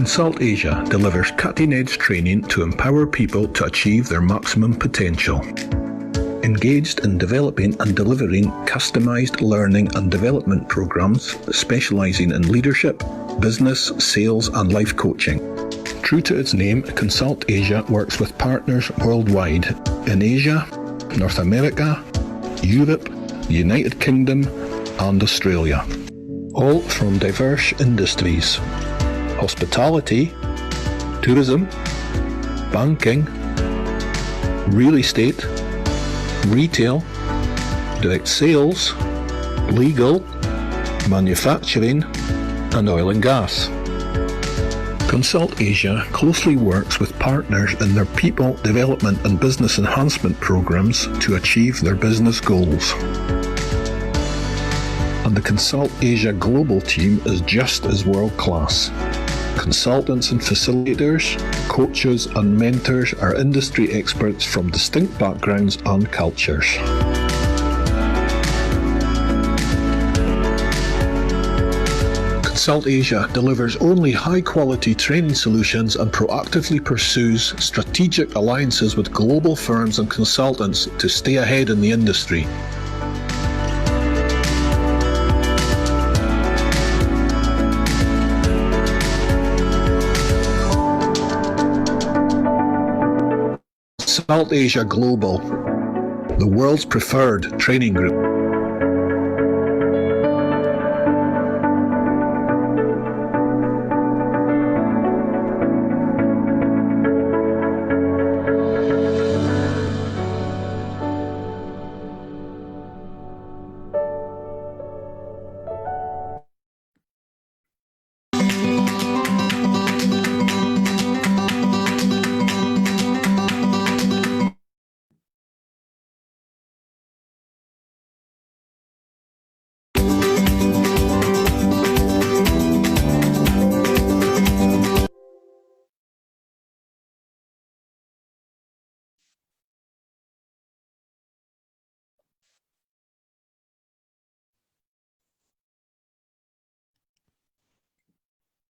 Consult Asia delivers cutting-edge training to empower people to achieve their maximum potential. Engaged in developing and delivering customised learning and development programs specialising in leadership, business, sales and life coaching. True to its name, Consult Asia works with partners worldwide in Asia, North America, Europe, the United Kingdom and Australia, all from diverse industries: hospitality, tourism, banking, real estate, retail, direct sales, legal, manufacturing, and oil and gas. Consult Asia closely works with partners in their people development and business enhancement programs to achieve their business goals. And the Consult Asia global team is just as world-class. Consultants and facilitators, coaches and mentors are industry experts from distinct backgrounds and cultures. Consult Asia delivers only high-quality training solutions and proactively pursues strategic alliances with global firms and consultants to stay ahead in the industry. Consult Asia Global, the world's preferred training group.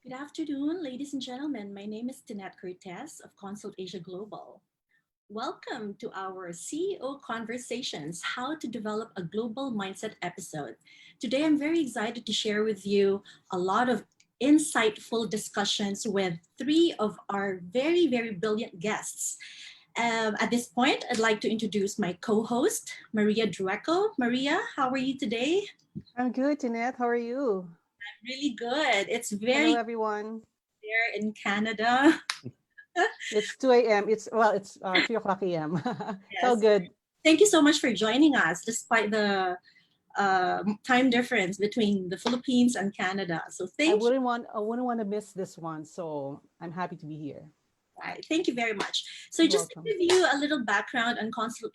Good afternoon, ladies and gentlemen. My name is Tinette Cortez of Consult Asia Global. Welcome to our CEO Conversations, How to Develop a Global Mindset episode. Today, I'm very excited to share with you a lot of insightful discussions with three of our very brilliant guests. At this point, I'd like to introduce my co-host, Maria Drueco. Maria, how are you today? I'm good, Jeanette. How are you? Really good. It's Hello, very everyone. there in Canada. It's 2 a.m. It's 3 o'clock a.m. It's all Yes. good. Thank you so much for joining us, despite the time difference between the Philippines and Canada. So thank you. I wouldn't want to miss this one. So I'm happy to be here. Right. Thank you very much. So You're just to welcome. give you a little background on Consult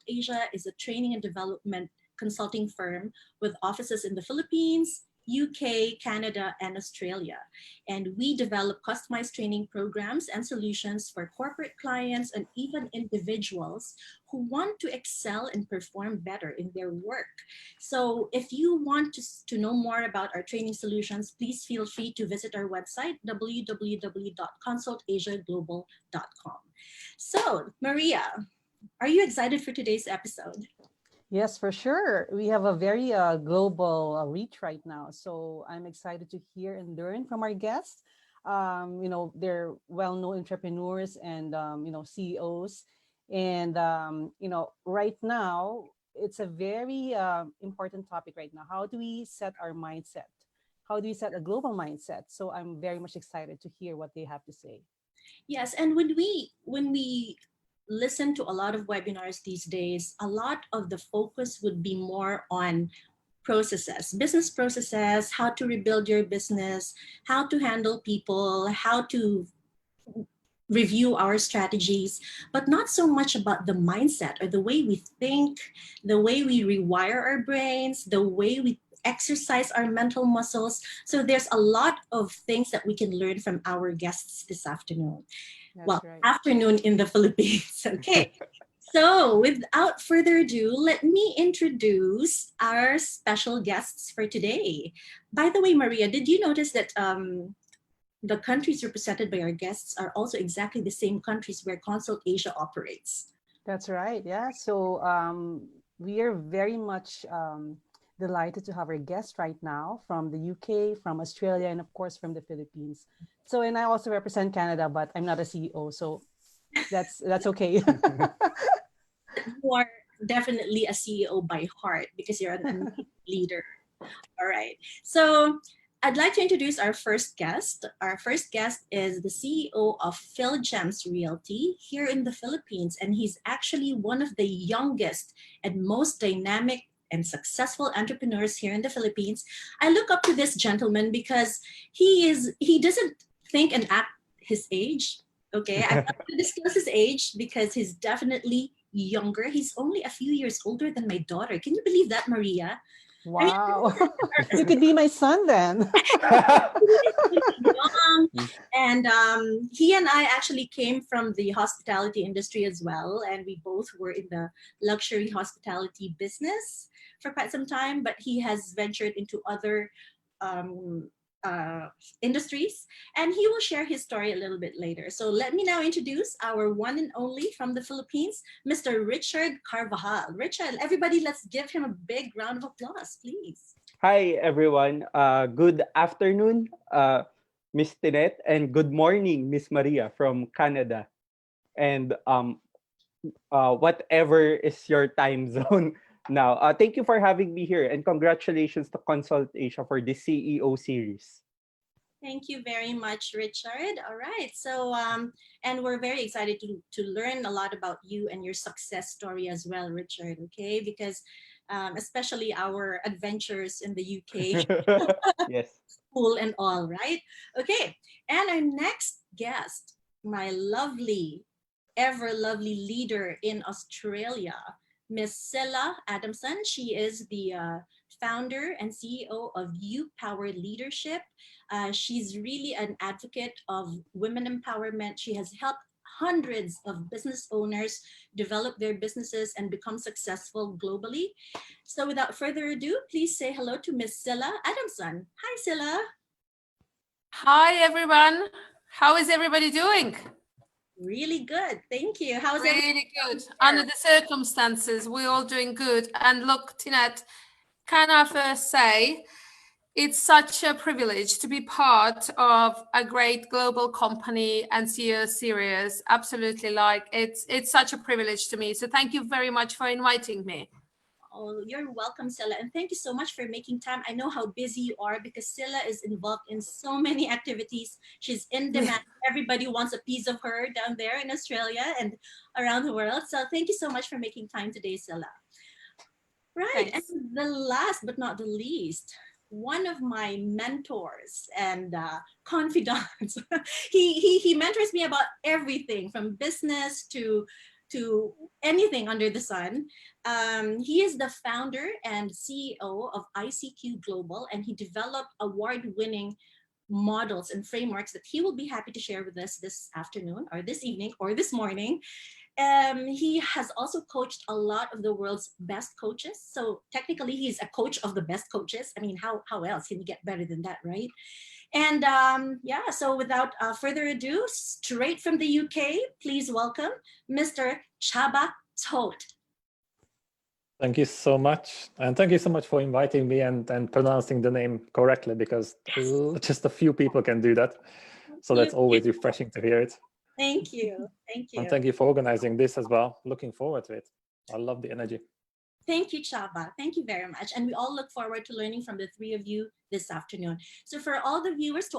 Asia is a training and development consulting firm with offices in the Philippines, UK, Canada, and Australia. And we develop customized training programs and solutions for corporate clients and even individuals who want to excel and perform better in their work. So if you want to know more about our training solutions, please feel free to visit our website, www.consultasiaglobal.com. So, Maria, are you excited for today's episode? Yes, for sure. We have a very global reach right now. So I'm excited to hear and learn from our guests. They're well-known entrepreneurs and, CEOs. And, right now, it's a very important topic right now. How do we set our mindset? How do we set a global mindset? So I'm very much excited to hear what they have to say. Yes, and when we listen to a lot of webinars these days, a lot of the focus would be more on processes, business processes, how to rebuild your business, how to handle people, how to review our strategies, but not so much about the mindset or the way we think, the way we rewire our brains, the way we exercise our mental muscles. So there's a lot of things that we can learn from our guests this afternoon. That's Well, right. afternoon in the Philippines. Okay. So, without further ado, let me introduce our special guests for today. By the way, Maria, did you notice that the countries represented by our guests are also exactly the same countries where Consult Asia operates? That's right. Yeah. So we are very much delighted to have our guest right now from the UK, from Australia, and of course from the Philippines. So, and I also represent Canada, but I'm not a CEO, so that's okay. You are definitely a CEO by heart because you're an amazing leader. All right. So I'd like to introduce our first guest. Our first guest is the CEO of PhilGems Realty here in the Philippines, and he's actually one of the youngest and most dynamic and successful entrepreneurs here in the Philippines. I look up to this gentleman because he doesn't think and act his age. Okay, I'm not going to disclose his age because he's definitely younger. He's only a few years older than my daughter. Can you believe that, Maria? I mean, Wow. You could be my son then. young, and he and I actually came from the hospitality industry as well, and we both were in the luxury hospitality business for quite some time. But he has ventured into other um, industries, and he will share his story a little bit later. So let me now introduce our one and only from the Philippines, Mr. Richard Carvajal. Richard, everybody, let's give him a big round of applause, please. Hi, everyone. Good afternoon, Miss Tinette, and good morning, Miss Maria from Canada. And whatever is your time zone now. Thank you for having me here, and congratulations to Consult Asia for the CEO series. Thank you very much, Richard. All right. So, and we're very excited to learn a lot about you and your success story as well, Richard. Okay, because especially our adventures in the UK Yes. school and all, right? Okay. And our next guest, my lovely, ever lovely leader in Australia, Miss Sela Adamson. She is the founder and CEO of You Power Leadership. She's really an advocate of women empowerment. She has helped hundreds of business owners develop their businesses and become successful globally. So without further ado, please say hello to Miss Sela Adamson. Hi, Sela. Hi, everyone. How is everybody doing? Really good. Thank you. How's everything? Really good. Under the circumstances, we're all doing good. And look, Tinette, can I first say it's such a privilege to be part of a great global company and see a series. Absolutely, like it's such a privilege to me. So thank you very much for inviting me. Oh, you're welcome, Silla. And thank you so much for making time. I know how busy you are because Silla is involved in so many activities. She's in demand. Everybody wants a piece of her down there in Australia and around the world. So thank you so much for making time today, Silla. Right. Thanks. And the last but not the least, one of my mentors and confidants. He mentors me about everything from business to anything under the sun. He is the founder and CEO of ICQ Global, and he developed award-winning models and frameworks that he will be happy to share with us this afternoon or this evening or this morning. He has also coached a lot of the world's best coaches. So technically, he's a coach of the best coaches. I mean, how else can you get better than that, right? And yeah, so without further ado, straight from the UK, please welcome Mr. Csaba Tóth. Thank you so much. And thank you so much for inviting me and pronouncing the name correctly, because just a few people can do that. So that's always refreshing to hear it. Thank you. Thank you. And thank you for organizing this as well. Looking forward to it. I love the energy. Thank you, Csaba. Thank you very much. And we all look forward to learning from the three of you this afternoon. So for all the viewers,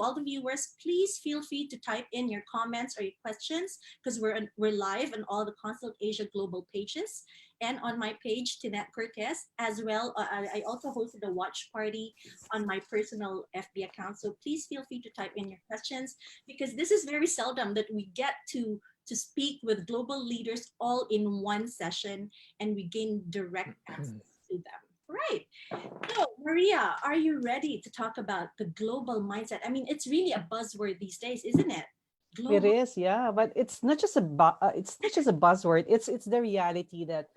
please feel free to type in your comments or your questions because we're live on all the Consult Asia Global pages and on my page, Tinette Cortez, as well. I also hosted a watch party on my personal FB account. So please feel free to type in your questions because this is very seldom that we get to speak with global leaders all in one session and we gain direct access to them. Right. So Maria, are you ready to talk about the global mindset? I mean, it's really a buzzword these days, isn't it? Global. It is, yeah, but it's not just a buzzword. It's the reality that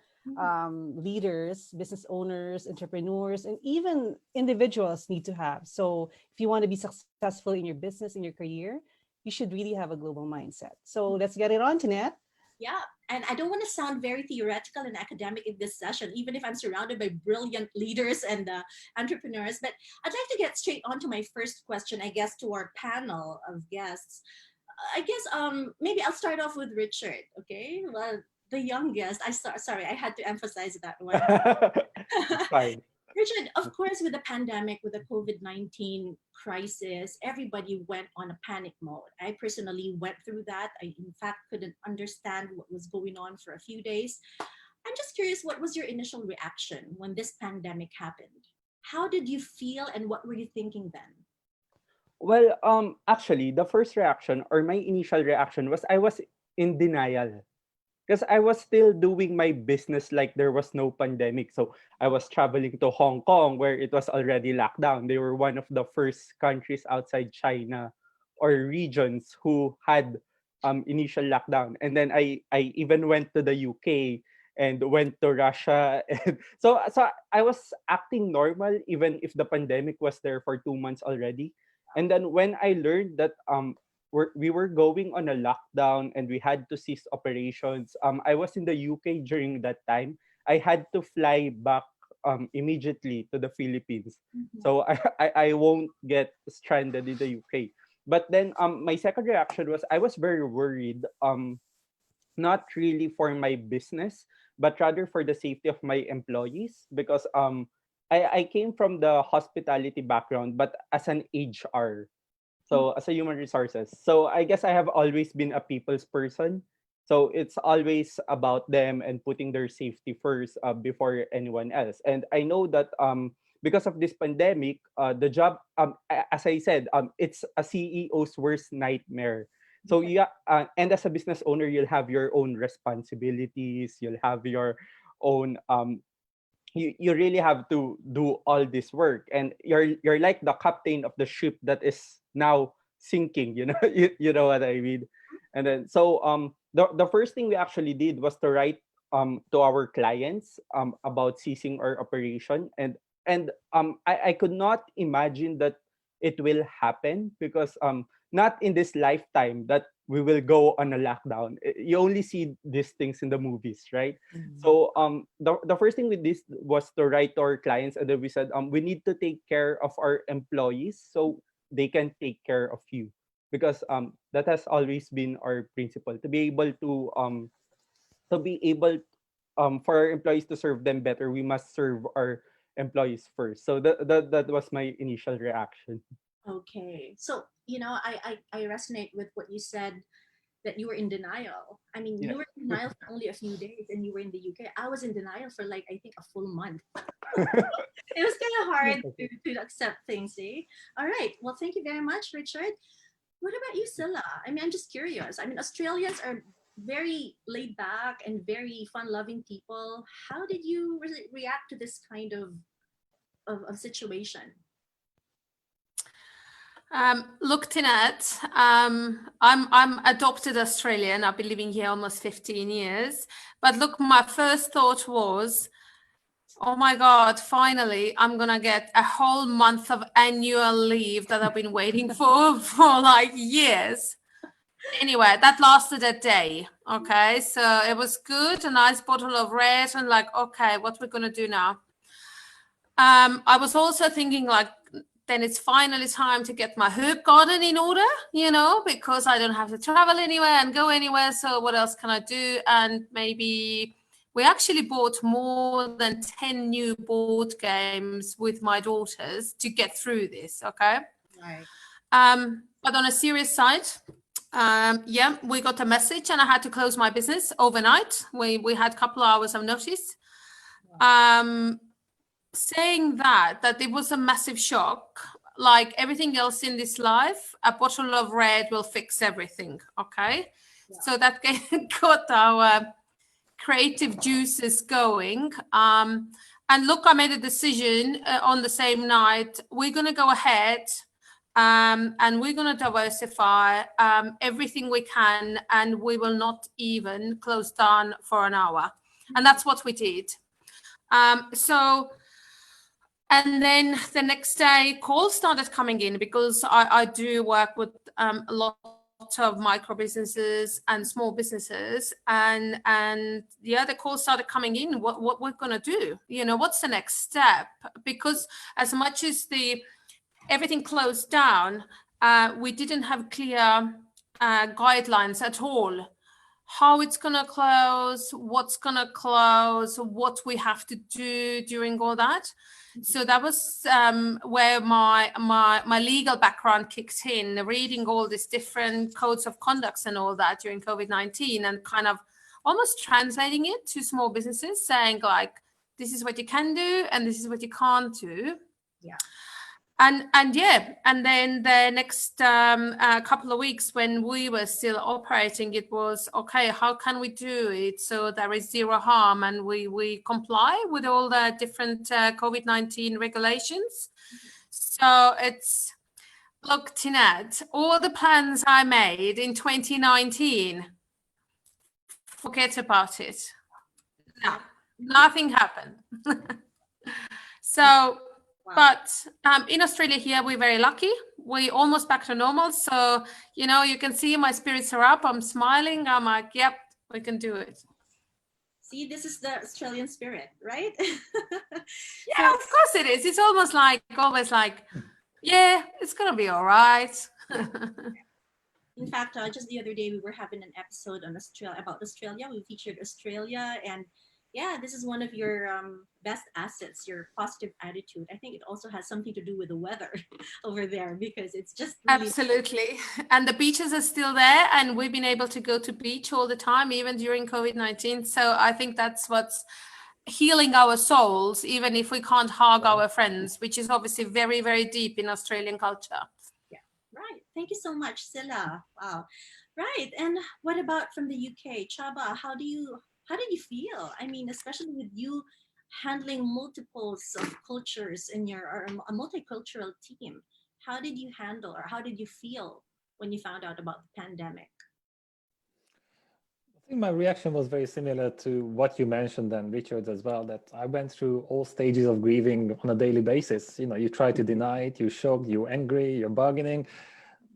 leaders, business owners, entrepreneurs, and even individuals need to have. So if you want to be successful in your business, in your career, you should really have a global mindset. So let's get it on, Tinette. Yeah, and I don't want to sound very theoretical and academic in this session, even if I'm surrounded by brilliant leaders and entrepreneurs. But I'd like to get straight on to my first question, I guess, to our panel of guests. I guess maybe I'll start off with Richard. Okay, well, the youngest. Sorry, I had to emphasize that one. Fine. Richard, of course, with the pandemic, with the COVID-19 crisis, everybody went on a panic mode. I personally went through that. I, in fact, couldn't understand what was going on for a few days. I'm just curious, what was your initial reaction when this pandemic happened? How did you feel and what were you thinking then? Well, actually, the first reaction or my initial reaction was I was in denial because I was still doing my business like there was no pandemic. So I was traveling to Hong Kong where it was already locked down. They were one of the first countries outside China or regions who had initial lockdown. And then I even went to the UK and went to Russia. And so I was acting normal even if the pandemic was there for 2 months already. And then when I learned that we were going on a lockdown and we had to cease operations. I was in the UK during that time. I had to fly back immediately to the Philippines. Mhm. So I won't get stranded in the UK. But then my second reaction was I was very worried, not really for my business, but rather for the safety of my employees because I came from the hospitality background, but as an HR. So as a human resources. So I guess I have always been a people's person. So it's always about them and putting their safety first before anyone else. And I know that because of this pandemic, the job, as I said, it's a CEO's worst nightmare. So yeah, and as a business owner, you'll have your own responsibilities. You'll have your own you really have to do all this work, and you're like the captain of the ship that is now sinking. You know, you know what I mean. And then so the first thing we actually did was to write to our clients about ceasing our operation, and I could not imagine that it will happen, because not in this lifetime that we will go on a lockdown. You only see these things in the movies, right? So the first thing with this was to write to our clients, and then we said we need to take care of our employees so they can take care of you, because that has always been our principle, to be able for our employees to serve them better, we must serve our employees first. So that was my initial reaction. Okay. So, I resonate with what you said, that you were in denial. I mean, Yeah. you were in denial for only a few days and you were in the UK. I was in denial for like, I think, a full month. It was kind of hard to accept things, eh? All right. Well, thank you very much, Richard. What about you, Scylla? I mean, I'm just curious. I mean, Australians are very laid back and very fun-loving people. How did you react to this kind of situation? Look, Tinette, I'm adopted Australian. I've been living here almost 15 years. But look, my first thought was, oh my God, finally, I'm gonna get a whole month of annual leave that I've been waiting for like years. Anyway, that lasted a day. Okay, so it was good, a nice bottle of red, and like, okay, what we're gonna do now? I was also thinking like, then it's finally time to get my herb garden in order, because I don't have to travel anywhere and go anywhere. So what else can I do? And maybe we actually bought more than 10 new board games with my daughters to get through this. Okay. Right. But on a serious side, we got a message and I had to close my business overnight. We had a couple of hours of notice. Saying that it was a massive shock. Like everything else in this life, a bottle of red will fix everything. Okay. Yeah. So that got our creative juices going. And look, I made a decision on the same night. We're going to go ahead and we're going to diversify everything we can, and we will not even close down for an hour. And that's what we did. And then the next day, calls started coming in, because I do work with a lot of micro businesses and small businesses, and the other calls started coming in. What we're gonna do? What's the next step? Because as much as everything closed down, we didn't have clear guidelines at all. How it's gonna close, what's gonna close, what we have to do during all that. So that was where my legal background kicked in, reading all these different codes of conducts and all that during COVID-19, and kind of almost translating it to small businesses, saying like, this is what you can do and this is what you can't do. Yeah. And then the next couple of weeks when we were still operating, it was, okay, how can we do it so there is zero harm and we comply with all the different COVID-19 regulations? So look, Tinette, all the plans I made in 2019, forget about it. No, nothing happened. So... Wow. But in Australia here, we're very lucky. We're almost back to normal. So, you can see my spirits are up. I'm smiling. I'm like, yep, we can do it. See, this is the Australian spirit, right? Yeah, of course it is. It's always like, yeah, it's going to be all right. In fact, just the other day, we were having an episode on about Australia. We featured Australia, and yeah, this is one of your best assets, your positive attitude. I think it also has something to do with the weather over there, because it's just really... Absolutely. And the beaches are still there, and we've been able to go to beach all the time, even during COVID-19. So I think that's what's healing our souls, even if we can't hug our friends, which is obviously very, very deep in Australian culture. Yeah, right. Thank you so much, Scylla. Wow. Right. And what about from the UK? Chaba, how did you feel? I mean, especially with you handling multiples of cultures in a multicultural team. How did you handle, or how did you feel when you found out about the pandemic? I think my reaction was very similar to what you mentioned and Richard as well, that I went through all stages of grieving on a daily basis. You know, you try to deny it, you're shocked, you're angry, you're bargaining,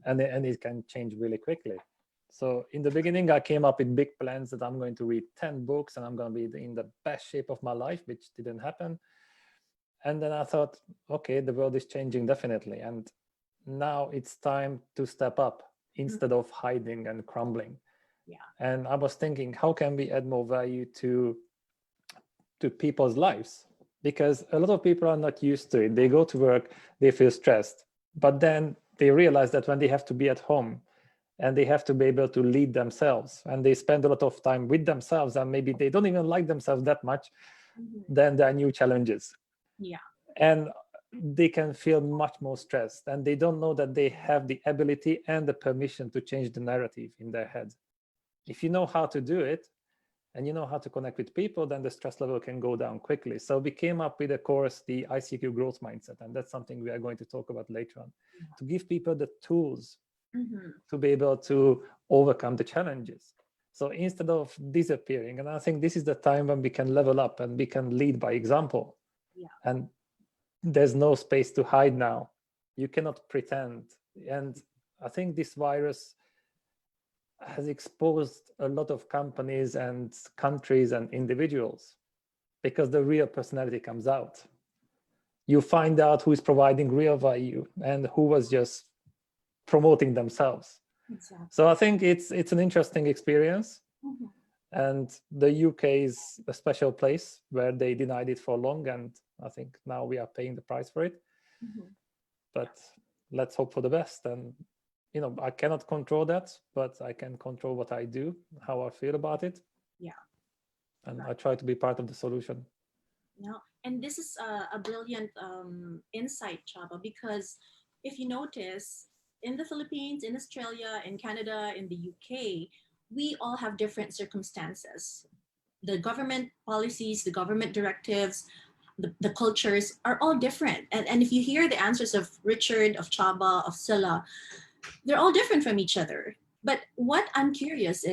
and it can change really quickly. So in the beginning, I came up with big plans that I'm going to read 10 books and I'm going to be in the best shape of my life, which didn't happen. And then I thought, okay, the world is changing definitely. And now it's time to step up instead of hiding and crumbling. Yeah. And I was thinking, how can we add more value to people's lives? Because a lot of people are not used to it. They go to work, they feel stressed, but then they realize that when they have to be at home and they have to be able to lead themselves and they spend a lot of time with themselves and maybe they don't even like themselves that much, then there are new challenges. Yeah. And they can feel much more stressed and they don't know that they have the ability and the permission to change the narrative in their head. If you know how to do it and you know how to connect with people, then the stress level can go down quickly. So we came up with a course, the ICQ growth mindset, and that's something we are going to talk about later on, to give people the tools to be able to overcome the challenges. So instead of disappearing, and I think this is the time when we can level up and we can lead by example. Yeah. And there's no space to hide now. You cannot pretend. And I think this virus has exposed a lot of companies and countries and individuals because the real personality comes out. You find out who is providing real value and who was just promoting themselves. Exactly. So I think it's an interesting experience. And the UK is a special place where they denied it for long, and I think now we are paying the price for it. But let's hope for the best. And you know, I cannot control that, but I can control what I do, how I feel about it. Yeah. And I try to be part of the solution. No, and this is a brilliant insight, Chaba, because if you notice, in the Philippines, in Australia, in Canada, in the UK, we all have different circumstances. The government policies, the government directives, the cultures are all different. And if you hear the answers of Richard, of Chaba, of Silla, they're all different from each other. But what I'm curious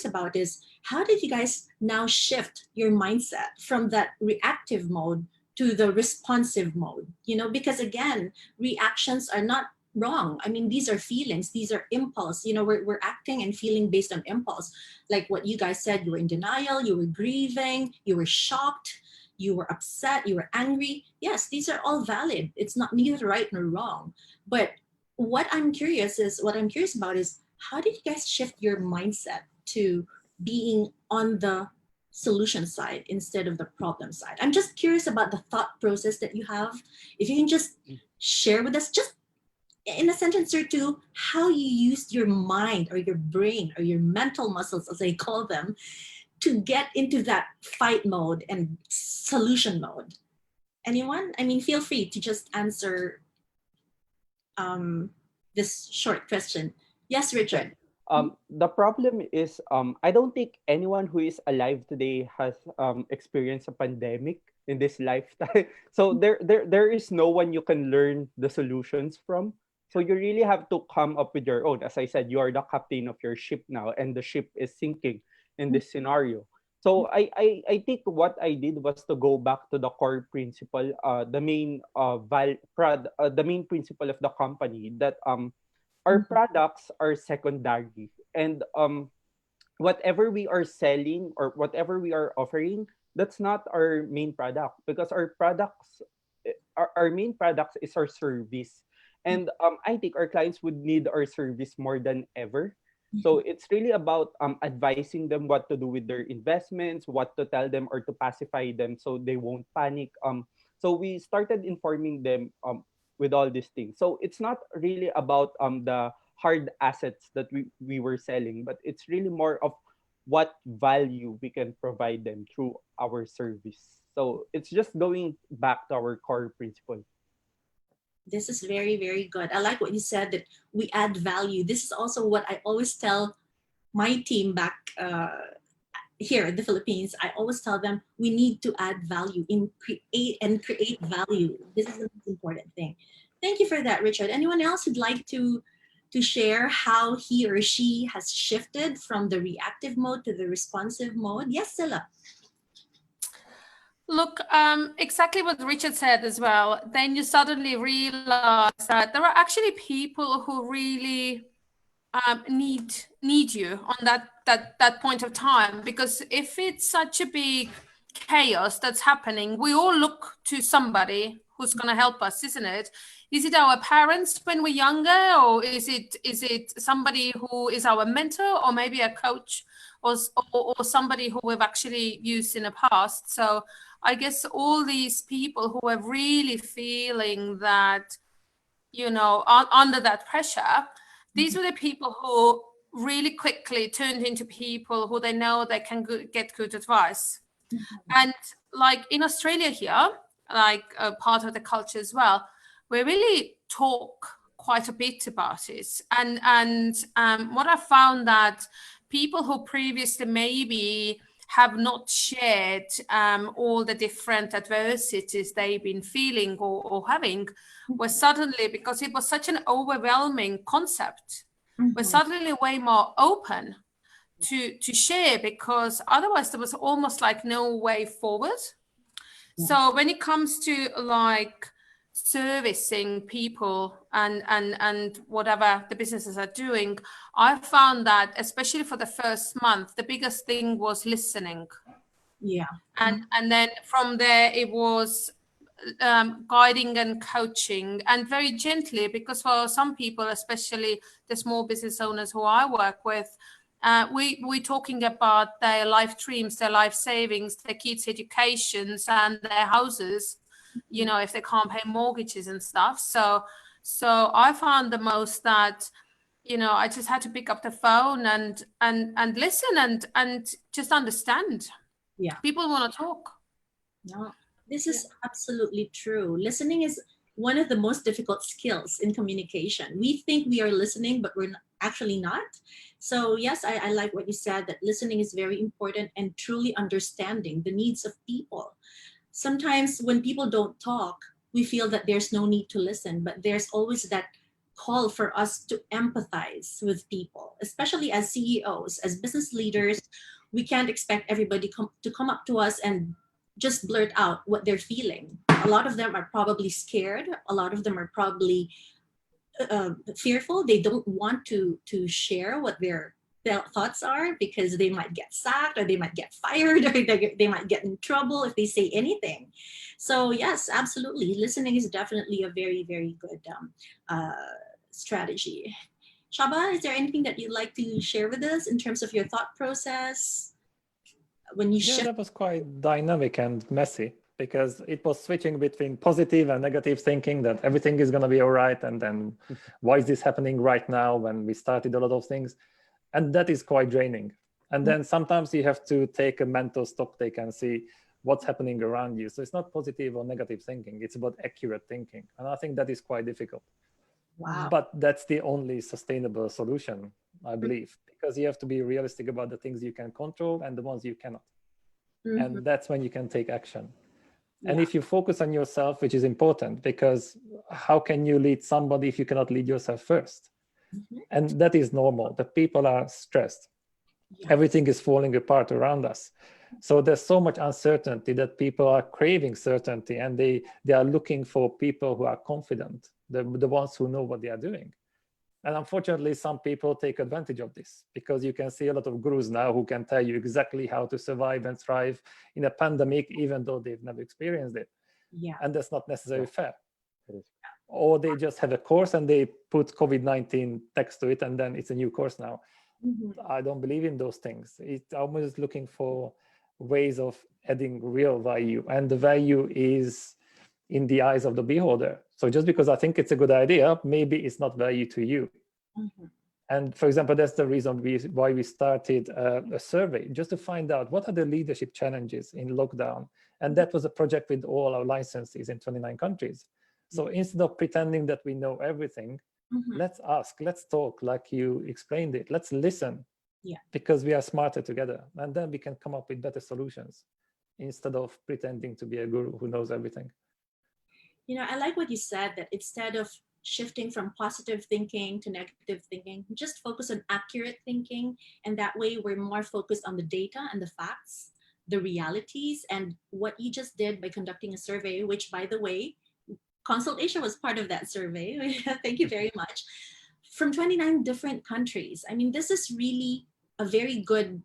about is, how did you guys now shift your mindset from that reactive mode to the responsive mode? You know, because again, reactions are not wrong. I mean, these are feelings, these are impulse. You know, we're acting and feeling based on impulse. Like what you guys said, you were in denial, you were grieving, you were shocked, you were upset, you were angry. Yes, these are all valid. It's not neither right nor wrong. But what I'm curious about is, how did you guys shift your mindset to being on the solution side instead of the problem side? I'm just curious about the thought process that you have. If you can just share with us, just in a sentence or two, how you used your mind or your brain or your mental muscles, as I call them, to get into that fight mode and solution mode. Anyone? I mean, feel free to just answer this short question. Yes, Richard. The problem is, I don't think anyone who is alive today has experienced a pandemic in this lifetime. So there is no one you can learn the solutions from. So you really have to come up with your own. As I said, you are the captain of your ship now, and the ship is sinking in this scenario. So I think what I did was to go back to the core principle, the main principle of the company, that our products are secondary, and whatever we are selling or whatever we are offering, that's not our main product, because our main products is our service. And I think our clients would need our service more than ever. So it's really about advising them what to do with their investments, what to tell them or to pacify them so they won't panic. So we started informing them with all these things. So it's not really about the hard assets that we were selling, but it's really more of what value we can provide them through our service. So it's just going back to our core principle. This is very, very good. I like what you said, that we add value. This is also what I always tell my team back here in the Philippines. I always tell them we need to add value, create value. This is the most important thing. Thank you for that, Richard. Anyone else who'd like to to share how he or she has shifted from the reactive mode to the responsive mode? Yes, Silla. Look, exactly what Richard said as well. Then you suddenly realize that there are actually people who really need you on that point of time, because if it's such a big chaos that's happening, we all look to somebody who's going to help us, isn't it? Is it our parents when we're younger, or is it somebody who is our mentor, or maybe a coach, or somebody who we've actually used in the past? So I guess all these people who are really feeling that, under that pressure, these were the people who really quickly turned into people who they know they can get good advice. And like in Australia here, like a part of the culture as well, we really talk quite a bit about it. And what I found that people who previously maybe have not shared all the different adversities they've been feeling or having, was suddenly, because it was such an overwhelming concept, we're suddenly way more open to share, because otherwise there was almost like no way forward. So when it comes to like servicing people and whatever the businesses are doing, I found that especially for the first month, the biggest thing was listening. Yeah. And then from there it was guiding and coaching, and very gently, because for some people, especially the small business owners who I work with, we're talking about their life dreams, their life savings, their kids' educations, and their houses, if they can't pay mortgages and stuff. So I found the most that, I just had to pick up the phone and listen and just understand. Yeah. People want to talk. No, this is absolutely true. Listening is one of the most difficult skills in communication. We think we are listening, but we're actually not. So yes, I like what you said, that listening is very important, and truly understanding the needs of people. Sometimes when people don't talk, we feel that there's no need to listen, but there's always that call for us to empathize with people, especially as CEOs, as business leaders. We can't expect everybody to come up to us and just blurt out what they're feeling. A lot of them are probably scared. A lot of them are probably fearful. They don't want to share what their thoughts are, because they might get sacked, or they might get fired, or they might get in trouble if they say anything. So yes, absolutely, listening is definitely a very, very good strategy. Shaba, is there anything that you'd like to share with us in terms of your thought process when you shift? That was quite dynamic and messy, because it was switching between positive and negative thinking, that everything is going to be all right, and then why is this happening right now when we started a lot of things? And that is quite draining. And then sometimes you have to take a mental stock take and see what's happening around you. So it's not positive or negative thinking, it's about accurate thinking. And I think that is quite difficult. Wow. But that's the only sustainable solution, I believe, because you have to be realistic about the things you can control and the ones you cannot. And that's when you can take action. And if you focus on yourself, which is important, because how can you lead somebody if you cannot lead yourself first? And that is normal. The people are stressed. Everything is falling apart around us. So there's so much uncertainty that people are craving certainty, and they are looking for people who are confident, the ones who know what they are doing. And unfortunately, some people take advantage of this, because you can see a lot of gurus now who can tell you exactly how to survive and thrive in a pandemic, even though they've never experienced it. Yeah. And that's not necessarily fair. Or they just have a course and they put COVID-19 text to it, and then it's a new course now. I don't believe in those things. I'm just looking for ways of adding real value, and the value is in the eyes of the beholder. So just because I think it's a good idea, maybe it's not value to you. And for example, that's the reason why we started a survey, just to find out what are the leadership challenges in lockdown. And that was a project with all our licensees in 29 countries. So instead of pretending that we know everything, let's ask, let's talk like you explained it. Let's listen, because we are smarter together. And then we can come up with better solutions instead of pretending to be a guru who knows everything. I like what you said, that instead of shifting from positive thinking to negative thinking. Just focus on accurate thinking. And that way we're more focused on the data and the facts, the realities, and what you just did by conducting a survey, which, by the way, Consult Asia was part of that survey. Thank you very much. From 29 different countries. I mean, this is really a very good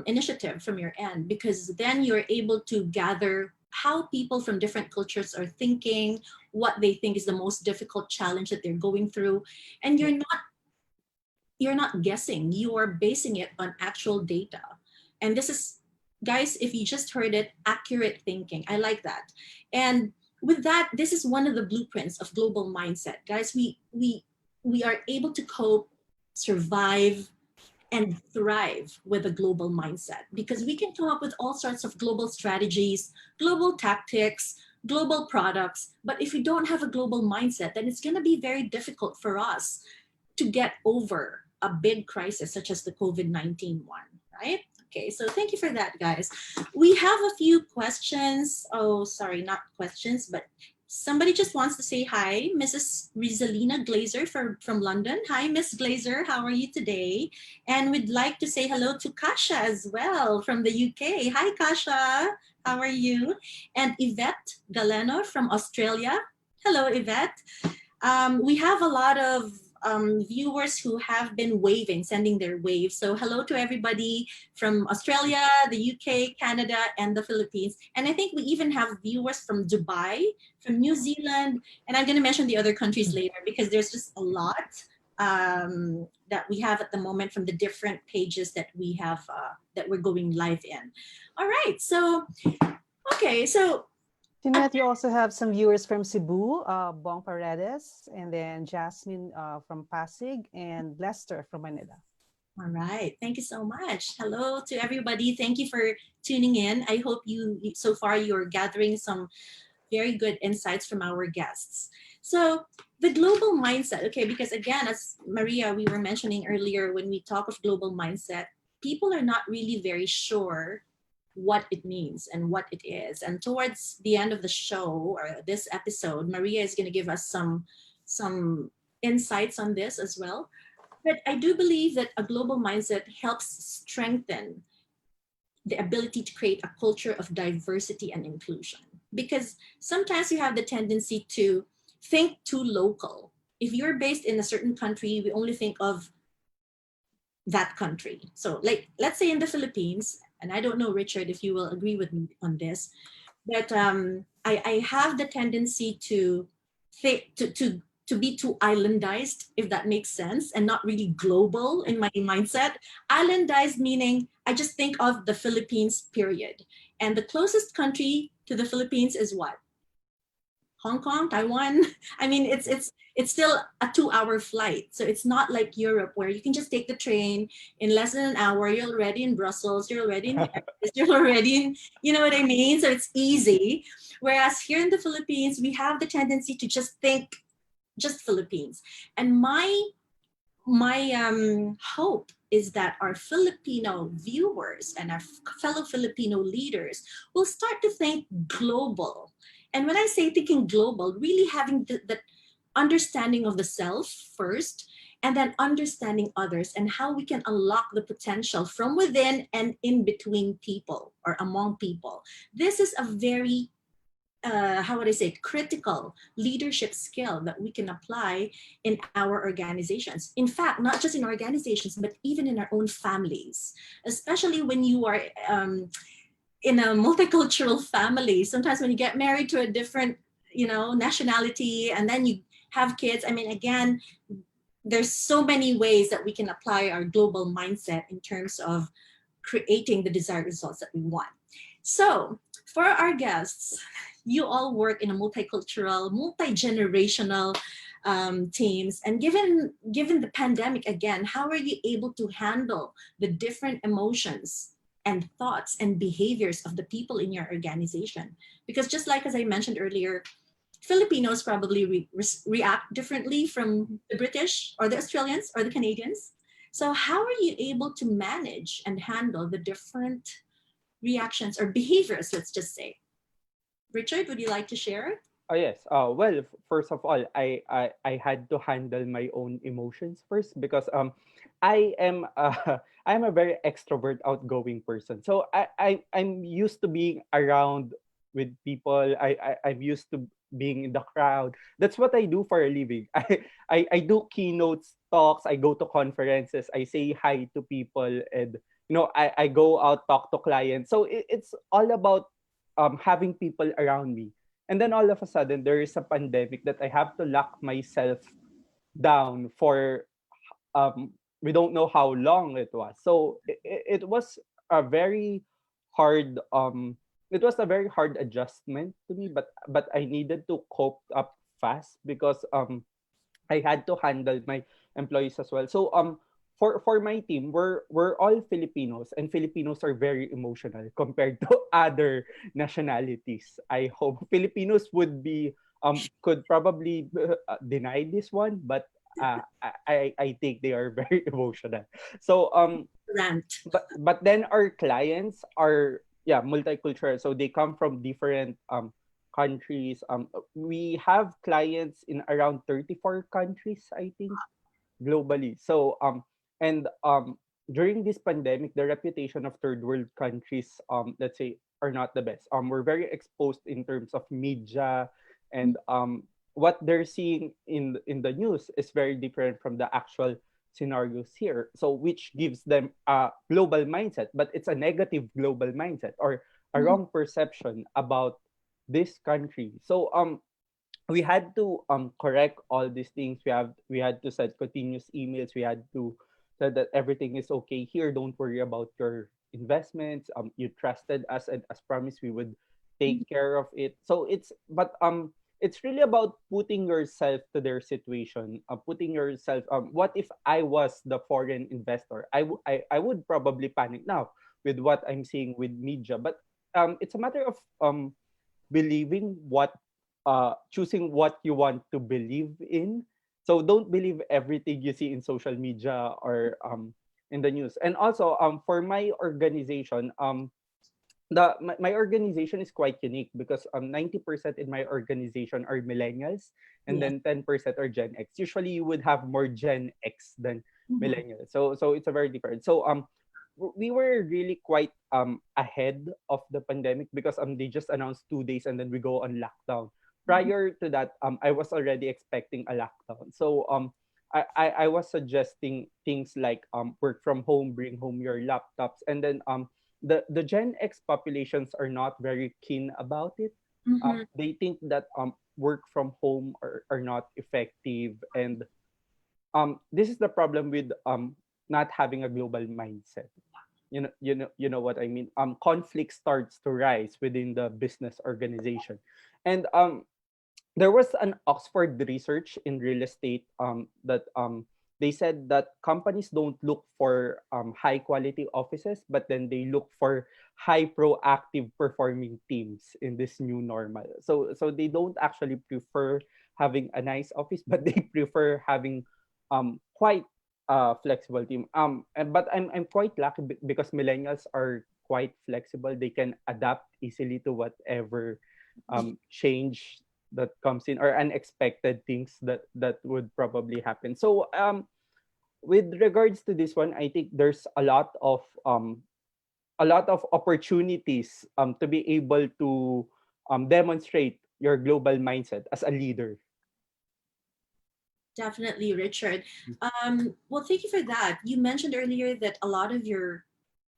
initiative from your end, because then you're able to gather how people from different cultures are thinking, what they think is the most difficult challenge that they're going through. And you're not guessing, you are basing it on actual data. And this is, guys, if you just heard it, accurate thinking. I like that. And with that, this is one of the blueprints of global mindset. Guys, we are able to cope, survive, and thrive with a global mindset, because we can come up with all sorts of global strategies, global tactics, global products. But if we don't have a global mindset, then it's going to be very difficult for us to get over a big crisis such as the COVID-19 one, right? Okay, so thank you for that, guys. We have a few questions. Oh, sorry, not questions, but somebody just wants to say hi. Mrs. Rizalina Glazer from London. Hi, Miss Glazer, how are you today? And we'd like to say hello to Kasha as well from the UK. Hi, Kasha, how are you? And Yvette Galeno from Australia. Hello, Yvette. We have a lot of viewers who have been waving, sending their waves. So hello to everybody from Australia, the UK, Canada, and the Philippines. And I think we even have viewers from Dubai, from New Zealand, and I'm going to mention the other countries later, because there's just a lot that we have at the moment from the different pages that we have, that we're going live in. All right, so, okay, so Tinette, you also have some viewers from Cebu, Bong Paredes, and then Jasmine from Pasig, and Lester from Manila. All right, thank you so much. Hello to everybody. Thank you for tuning in. I hope so far you're gathering some very good insights from our guests. So the global mindset, okay, because again, as Maria, we were mentioning earlier, when we talk of global mindset, people are not really very sure what it means and what it is. And towards the end of the show, or this episode, Maria is going to give us some insights on this as well. But I do believe that a global mindset helps strengthen the ability to create a culture of diversity and inclusion. Because sometimes you have the tendency to think too local. If you're based in a certain country, we only think of that country. So like, let's say in the Philippines, and I don't know, Richard, if you will agree with me on this, but I have the tendency to think, to be too islandized, if that makes sense, and not really global in my mindset. Islandized meaning I just think of the Philippines, period. And the closest country to the Philippines is what? Hong Kong, Taiwan. I mean, it's still a 2-hour flight. So it's not like Europe, where you can just take the train in less than an hour. You're already in Brussels. You're already in Paris, you're already in, you know what I mean? So it's easy. Whereas here in the Philippines, we have the tendency to just think just Philippines. And my hope is that our Filipino viewers and our fellow Filipino leaders will start to think global. And when I say thinking global, really having the understanding of the self first, and then understanding others and how we can unlock the potential from within and in between people or among people. This is a very, how would I say, critical leadership skill that we can apply in our organizations. In fact, not just in organizations, but even in our own families, especially when you are in a multicultural family. Sometimes when you get married to a different, nationality, and then you have kids, I mean, again, there's so many ways that we can apply our global mindset in terms of creating the desired results that we want. So for our guests, you all work in a multicultural, multi-generational teams. And given the pandemic, again, how are you able to handle the different emotions and thoughts and behaviors of the people in your organization? Because just like as I mentioned earlier, Filipinos probably react differently from the British or the Australians or the Canadians. So how are you able to manage and handle the different reactions or behaviors, let's just say? Richard, would you like to share? Oh yes. Well, first of all, I had to handle my own emotions first because I am I'm a very extrovert, outgoing person. So I'm used to being around with people. I'm used to being in the crowd. That's what I do for a living. I do keynotes talks. I go to conferences. I say hi to people, and I go out talk to clients. So it's all about having people around me, and then all of a sudden, there is a pandemic that I have to lock myself down for um, we don't know how long it was. So it was a very hard it was a very hard adjustment to me, but I needed to cope up fast because I had to handle my employees as well. So for my team, we're all Filipinos, and Filipinos are very emotional compared to other nationalities. I hope Filipinos would be could probably deny this one, but I think they are very emotional. So Rant. but then our clients are, yeah, multicultural, so they come from different countries. We have clients in around 34 countries, I think, globally. So and during this pandemic, the reputation of third world countries, let's say, are not the best. We're very exposed in terms of media, and what they're seeing in the news is very different from the actual scenarios here. So which gives them a global mindset, but it's a negative global mindset, or a Mhm. wrong perception about this country. So we had to correct all these things. We had to send continuous emails. We had to say that everything is okay here. Don't worry about your investments. You trusted us, and as promised, we would take care of it. So it's really about putting yourself to their situation. Putting yourself. What if I was the foreign investor? I would probably panic now with what I'm seeing with media. But it's a matter of believing what choosing what you want to believe in. So don't believe everything you see in social media or in the news. And also for my organization, my organization is quite unique because 90% in my organization are millennials, and Yes. then 10% are Gen X. Usually you would have more Gen X than Mhm. millennials. So it's a very different. So we were really quite ahead of the pandemic because they just announced 2 days and then we go on lockdown. Mhm. Prior to that, I was already expecting a lockdown. So I was suggesting things like work from home, bring home your laptops, and then the Gen X populations are not very keen about it. Mhm. They think that work from home are not effective, and this is the problem with not having a global mindset. You know what I mean. Conflict starts to rise within the business organization, and there was an Oxford research in real estate that they said that companies don't look for high quality offices, but then they look for high proactive performing teams in this new normal. So they don't actually prefer having a nice office, but they prefer having quite flexible team. But I'm quite lucky because millennials are quite flexible. They can adapt easily to whatever change that comes in, or unexpected things that would probably happen. So with regards to this one, I think there's a lot of opportunities to be able to demonstrate your global mindset as a leader. Definitely, Richard. Well, thank you for that. You mentioned earlier that a lot of your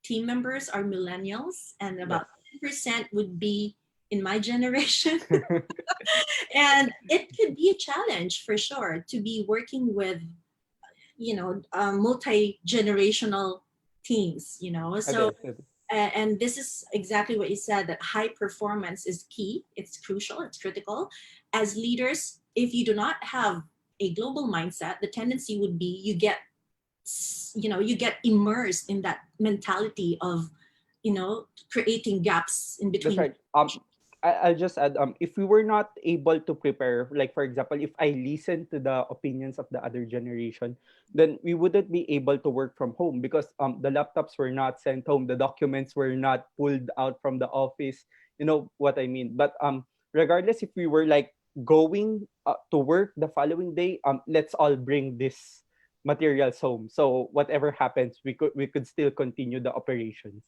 team members are millennials, and Yes. about 10% would be in my generation. And it could be a challenge for sure to be working with, multi-generational teams, so It is. and this is exactly what you said, that high performance is key, it's crucial, it's critical. As leaders, if you do not have a global mindset, the tendency would be you get immersed in that mentality of creating gaps in That's between. right. I'll just add, if we were not able to prepare, like for example, if I listen to the opinions of the other generation, then we wouldn't be able to work from home because the laptops were not sent home, the documents were not pulled out from the office. You know what I mean? But regardless, if we were like going to work the following day, let's all bring this materials home. So whatever happens, we could still continue the operations.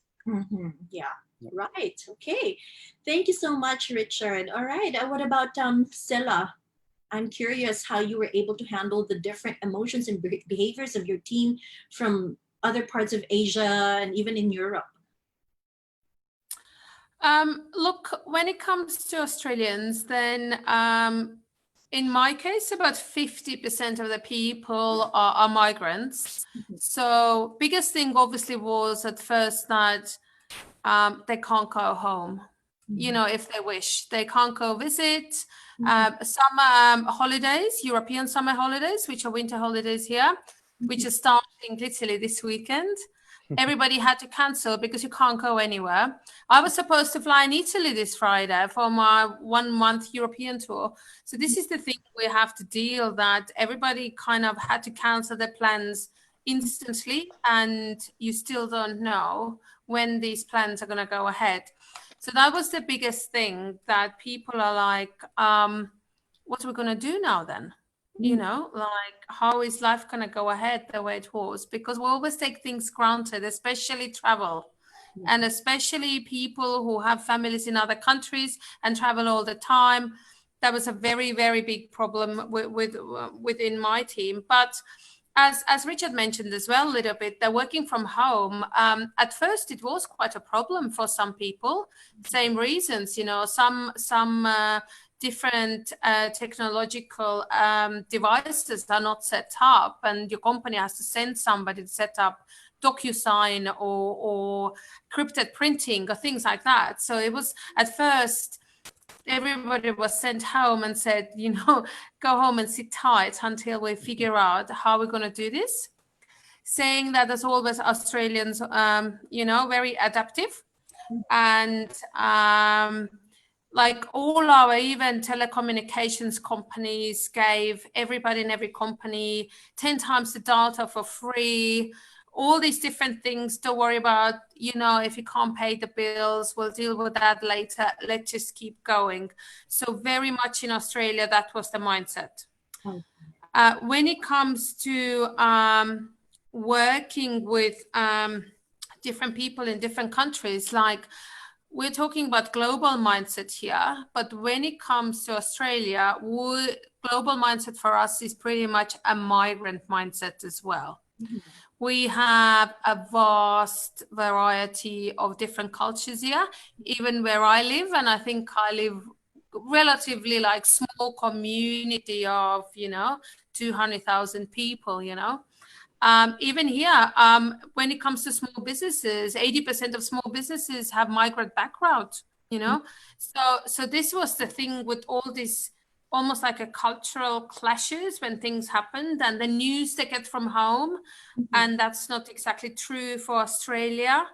Yeah. Yeah. Right. Okay. Thank you so much, Richard. All right. What about Stella? I'm curious how you were able to handle the different emotions and behaviors of your team from other parts of Asia and even in Europe. Look, when it comes to Australians, then in my case, about 50% of the people are migrants. So biggest thing obviously was at first that they can't go home. You know, if they wish, they can't go visit. Summer holidays, European summer holidays, which are winter holidays here, which are starting literally this weekend. Everybody had to cancel because you can't go anywhere. I was supposed to fly in Italy this Friday for my 1 month European tour. So this is the thing we have to deal, that everybody kind of had to cancel their plans instantly, and you still don't know when these plans are going to go ahead. So that was the biggest thing, that people are like, what are we going to do now then? You know, like, how is life going to go ahead the way it was? Because we always take things granted, especially travel, and especially people who have families in other countries and travel all the time. That was a very, very big problem within my team. But as Richard mentioned as well a little bit, they're working from home. At first, it was quite a problem for some people. Same reasons, you know, some different technological devices are not set up, and your company has to send somebody to set up DocuSign or encrypted printing or things like that. So it was, at first, everybody was sent home and said, you know, go home and sit tight until we figure out how we're going to do this. Saying that, as always, Australians, you know, very adaptive. And like all our even telecommunications companies gave everybody in every company 10 times the data for free, all these different things. Don't worry about, you know, if you can't pay the bills, we'll deal with that later. Let's just keep going. So very much in Australia, that was the mindset. When it comes to working with different people in different countries, like, we're talking about global mindset here, but when it comes to Australia, global mindset for us is pretty much a migrant mindset as well. We have a vast variety of different cultures here, even where I live, and I think I live relatively like small community of, you know, 200,000 people, you know. Even here, when it comes to small businesses, 80% of small businesses have migrant background, you know. So this was the thing with all this, almost like a cultural clashes when things happened, and the news they get from home, and that's not exactly true for Australia.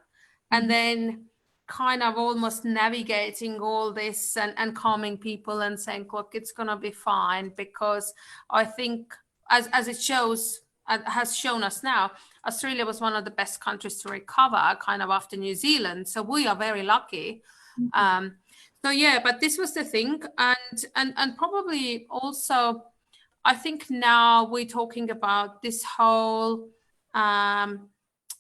And then kind of almost navigating all this and calming people and saying, look, it's going to be fine, because I think as it has shown us now, Australia was one of the best countries to recover kind of after New Zealand. So we are very lucky. So yeah, but this was the thing. And probably also, I think now we're talking about this whole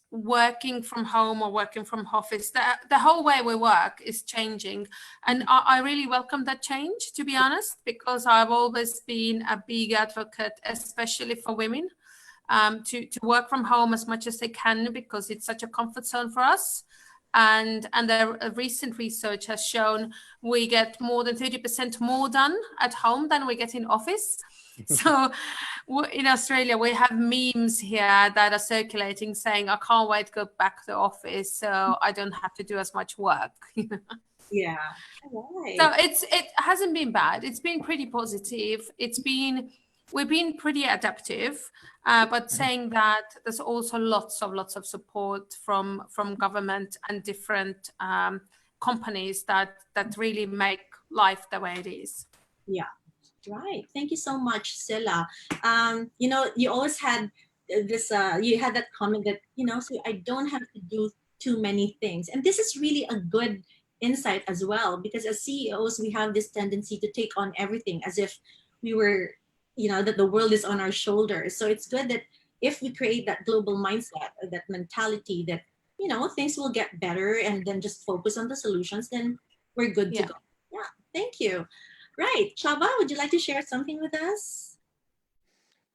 working from home or working from office. The whole way we work is changing. And I really welcome that change, to be honest, because I've always been a big advocate, especially for women, to work from home as much as they can, because it's such a comfort zone for us. And the recent research has shown we get more than 30% more done at home than we get in office. So in Australia, we have memes here that are circulating saying, I can't wait to go back to the office so I don't have to do as much work. Yeah. Right. So it hasn't been bad. It's been pretty positive. We've been pretty adaptive, but saying that, there's also lots of support from government and different companies that really make life the way it is. Yeah. Right. Thank you so much, Silla. You know, you always had this, you had that comment that, you know, so I don't have to do too many things. And this is really a good insight as well, because as CEOs, we have this tendency to take on everything as if we were, that the world is on our shoulders. So it's good that if we create that global mindset, or that mentality that, things will get better, and then just focus on the solutions, then we're good to Yeah. go. Yeah, thank you. Right, Chaba, would you like to share something with us?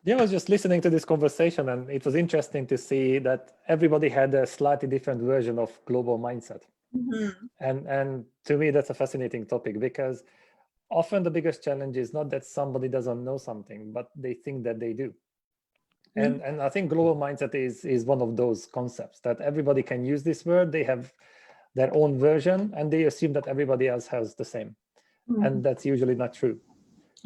Yeah, I was just listening to this conversation, and it was interesting to see that everybody had a slightly different version of global mindset. Mhm. And to me, that's a fascinating topic, because often the biggest challenge is not that somebody doesn't know something, but they think that they do. And I think global mindset is one of those concepts that everybody can use this word. They have their own version, and they assume that everybody else has the same. And that's usually not true.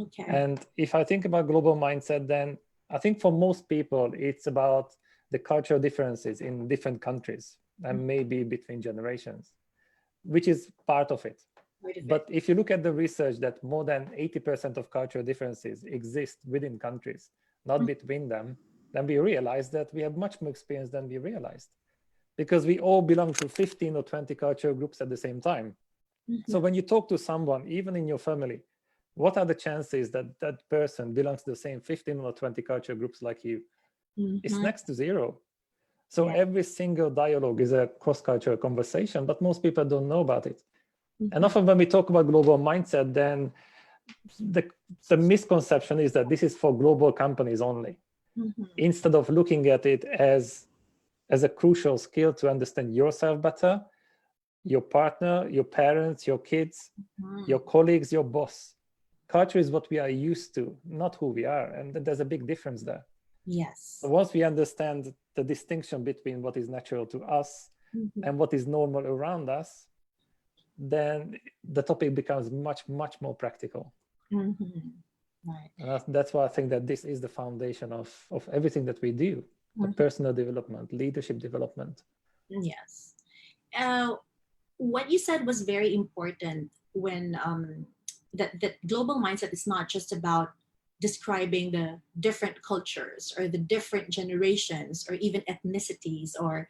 Okay. And if I think about global mindset, then I think for most people, it's about the cultural differences in different countries and maybe between generations, which is part of it. But if you look at the research, that more than 80% of cultural differences exist within countries, not between them, then we realize that we have much more experience than we realized, because we all belong to 15 or 20 cultural groups at the same time. So when you talk to someone, even in your family, what are the chances that that person belongs to the same 15 or 20 cultural groups like you? It's next to zero. So every single dialogue is a cross-cultural conversation, but most people don't know about it. And often when we talk about global mindset, then the misconception is that this is for global companies only, instead of looking at it as a crucial skill to understand yourself better, your partner, your parents, your kids, your colleagues, your boss. Culture is what we are used to, not who we are. And there's a big difference there. Yes. So once we understand the distinction between what is natural to us and what is normal around us, then the topic becomes much, much more practical. Right. And that's why I think that this is the foundation of everything that we do, the personal development, leadership development. Yes. What you said was very important, when that global mindset is not just about describing the different cultures or the different generations or even ethnicities or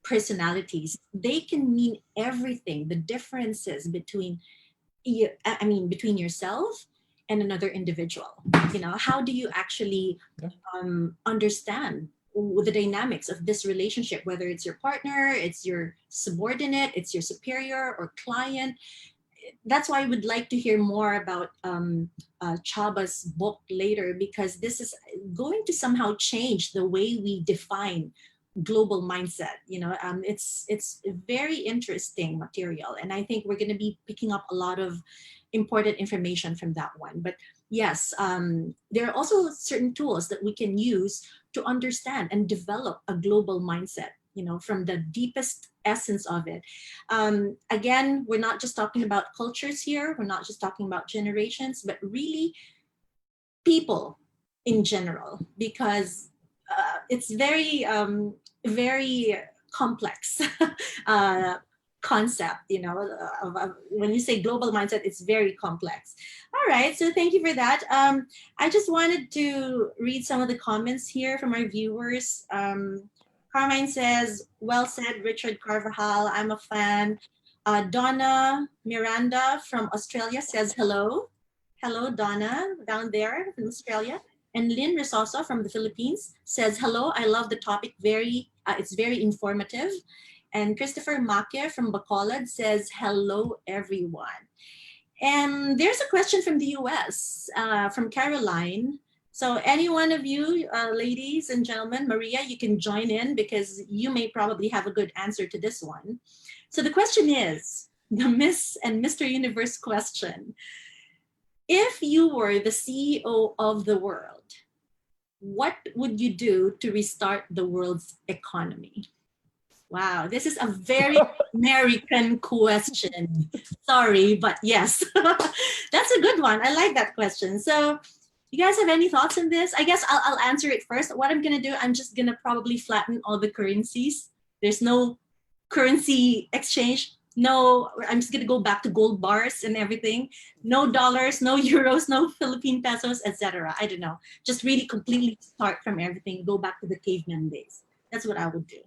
personalities. They can mean everything. The differences between between yourself and another individual. How do you actually understand the dynamics of this relationship, whether it's your partner, it's your subordinate, it's your superior or client? That's why I would like to hear more about Chaba's book later, because this is going to somehow change the way we define global mindset. It's a very interesting material, and I think we're going to be picking up a lot of important information from that one. But yes, there are also certain tools that we can use to understand and develop a global mindset, from the deepest essence of it. Again, we're not just talking about cultures here. We're not just talking about generations, but really people in general, because it's very, very complex concept, when you say global mindset, it's very complex. All right, so thank you for that. I just wanted to read some of the comments here from our viewers. Carmine says, well said, Richard Carvajal, I'm a fan. Donna Miranda from Australia says hello. Hello, Donna, down there in Australia. And Lynn Resosa from the Philippines says, hello, I love the topic. It's very informative. And Christopher Make from Bacolod says, hello, everyone. And there's a question from the US, from Caroline. So any one of you, ladies and gentlemen, Maria, you can join in, because you may probably have a good answer to this one. So the question is, the Miss and Mr. Universe question. If you were the CEO of the world, what would you do to restart the world's economy? Wow, this is a very American question. Sorry, but yes, that's a good one. I like that question. So you guys have any thoughts on this? I guess I'll answer it first. What I'm gonna do, I'm just gonna probably flatten all the currencies. There's no currency exchange. No, I'm just gonna go back to gold bars and everything. No dollars, no euros, no Philippine pesos, etc. I don't know. Just really completely start from everything. Go back to the caveman days. That's what I would do.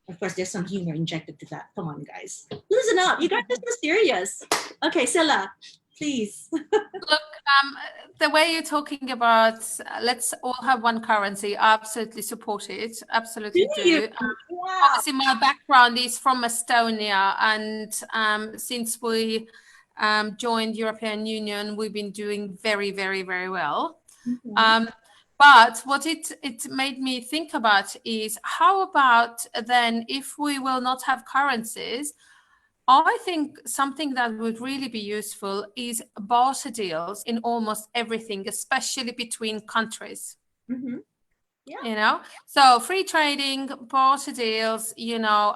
Of course, there's some humor injected to that. Come on, guys. Loosen up. You guys are so serious. Okay, Silla, please. Look, the way you're talking about, let's all have one currency, I absolutely support it. Absolutely do. Wow. Obviously, my background is from Estonia, and since we joined European Union, we've been doing very, very, very well. Mhm. But what it made me think about is how about then if we will not have currencies, I think something that would really be useful is barter deals in almost everything, especially between countries. Mhm. Yeah. You know, so free trading, barter deals, you know,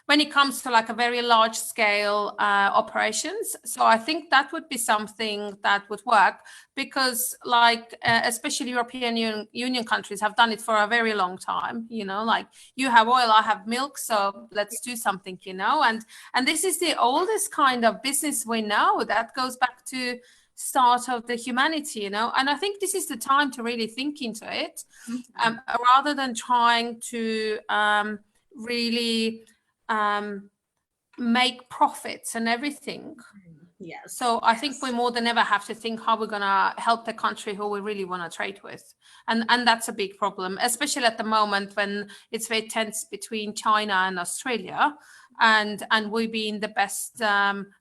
when it comes to like a very large scale operations. So I think that would be something that would work because like especially European Union countries have done it for a very long time, you know, like you have oil, I have milk, so let's do something, you know, and this is the oldest kind of business we know that goes back to start of the humanity, you know, and I think this is the time to really think into it, rather than trying to really make profits and everything. Yes. So I think we more than ever have to think how we're going to help the country who we really want to trade with. And that's a big problem, especially at the moment when it's very tense between China and Australia. And we being the best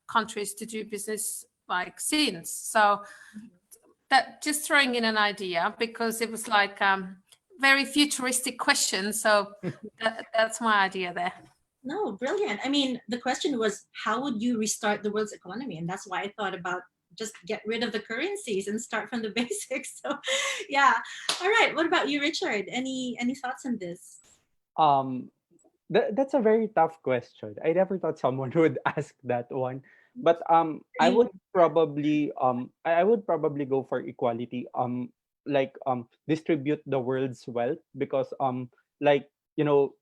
countries to do business like since. So that just throwing in an idea because it was like very futuristic question. So that's my idea there. No, brilliant. I mean, the question was, how would you restart the world's economy? And that's why I thought about just get rid of the currencies and start from the basics. So, yeah. All right. What about you, Richard? Any thoughts on this? That's a very tough question. I never thought someone would ask that one. But I would probably go for equality. Distribute the world's wealth because like you know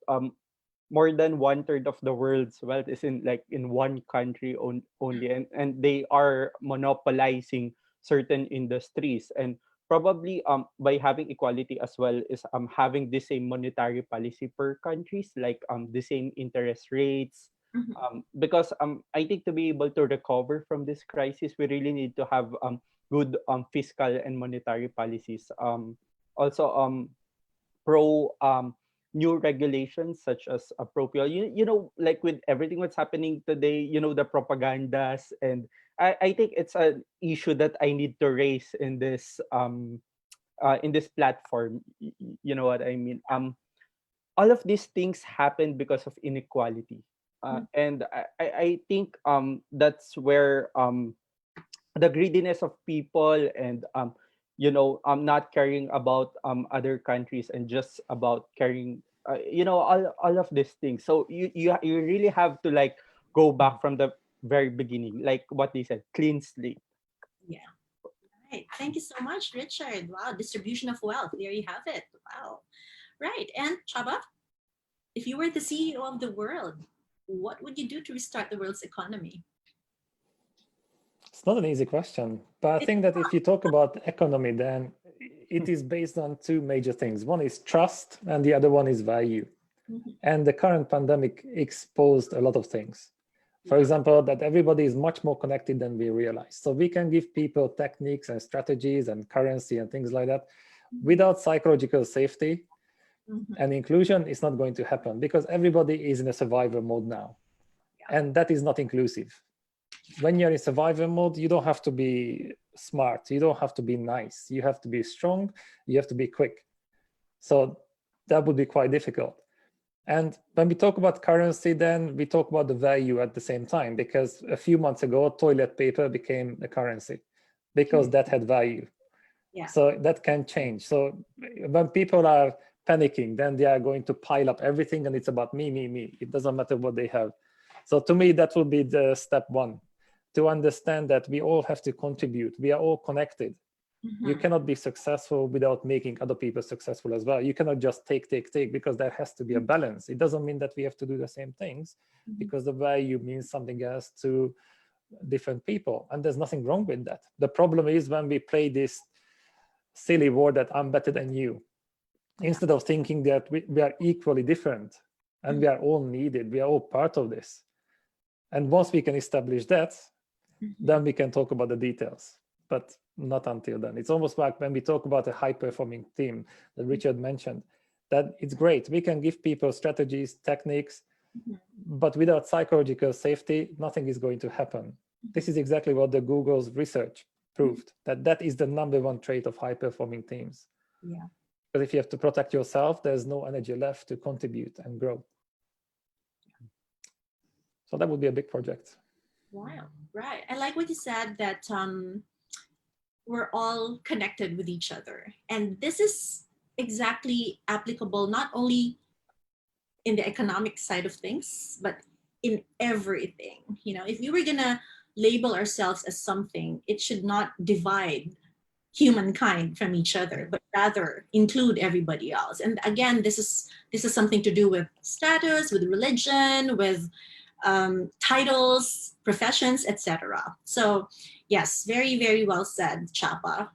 more than 1/3 of the world's wealth is in one country only, and they are monopolizing certain industries. And probably by having equality as well is having the same monetary policy per countries, like the same interest rates. Because I think to be able to recover from this crisis, we really need to have good fiscal and monetary policies. Also pro new regulations such as appropriate, you know, like with everything what's happening today, you know, the propagandas. And I think it's an issue that I need to raise in this platform. You know what I mean? All of these things happen because of inequality. And I think that's where the greediness of people and not caring about other countries and just about caring all of these things. So you really have to like go back from the very beginning, like what they said, clean slate. Yeah. Right. Thank you so much, Richard. Wow. Distribution of wealth. There you have it. Wow. Right. And Chaba, if you were the CEO of the world, what would you do to restart the world's economy? It's not an easy question, but I think that if you talk about economy, then it is based on two major things. One is trust and the other one is value. And the current pandemic exposed a lot of things. For example, that everybody is much more connected than we realize. So we can give people techniques and strategies and currency and things like that. Without psychological safety and inclusion, it's not going to happen because everybody is in a survivor mode now. And that is not inclusive. When you're in survivor mode, you don't have to be smart. You don't have to be nice. You have to be strong. You have to be quick. So that would be quite difficult. And when we talk about currency, then we talk about the value at the same time, because a few months ago, toilet paper became a currency because that had value. Yeah. So that can change. So when people are panicking, then they are going to pile up everything and it's about me, me, me. It doesn't matter what they have. So to me, that will be the step one, to understand that we all have to contribute. We are all connected. You cannot be successful without making other people successful as well. You cannot just take, because there has to be a balance. It doesn't mean that we have to do the same things because the value means something else to different people. And there's nothing wrong with that. The problem is when we play this silly war that I'm better than you, instead of thinking that we are equally different and we are all needed. We are all part of this. And once we can establish that, then we can talk about the details, but not until then. It's almost like when we talk about a high-performing team that Richard mentioned, that it's great. We can give people strategies, techniques, but without psychological safety, nothing is going to happen. This is exactly what the Google's research proved, that is the #1 trait of high-performing teams. Yeah. Because if you have to protect yourself, there's no energy left to contribute and grow. So that would be a big project. Wow, right. I like what you said, that we're all connected with each other. And this is exactly applicable not only in the economic side of things, but in everything. You know, if we were gonna label ourselves as something, it should not divide humankind from each other, but rather include everybody else. And again, this is something to do with status, with religion, with titles, professions, etc. So yes, very, very well said, Chapa.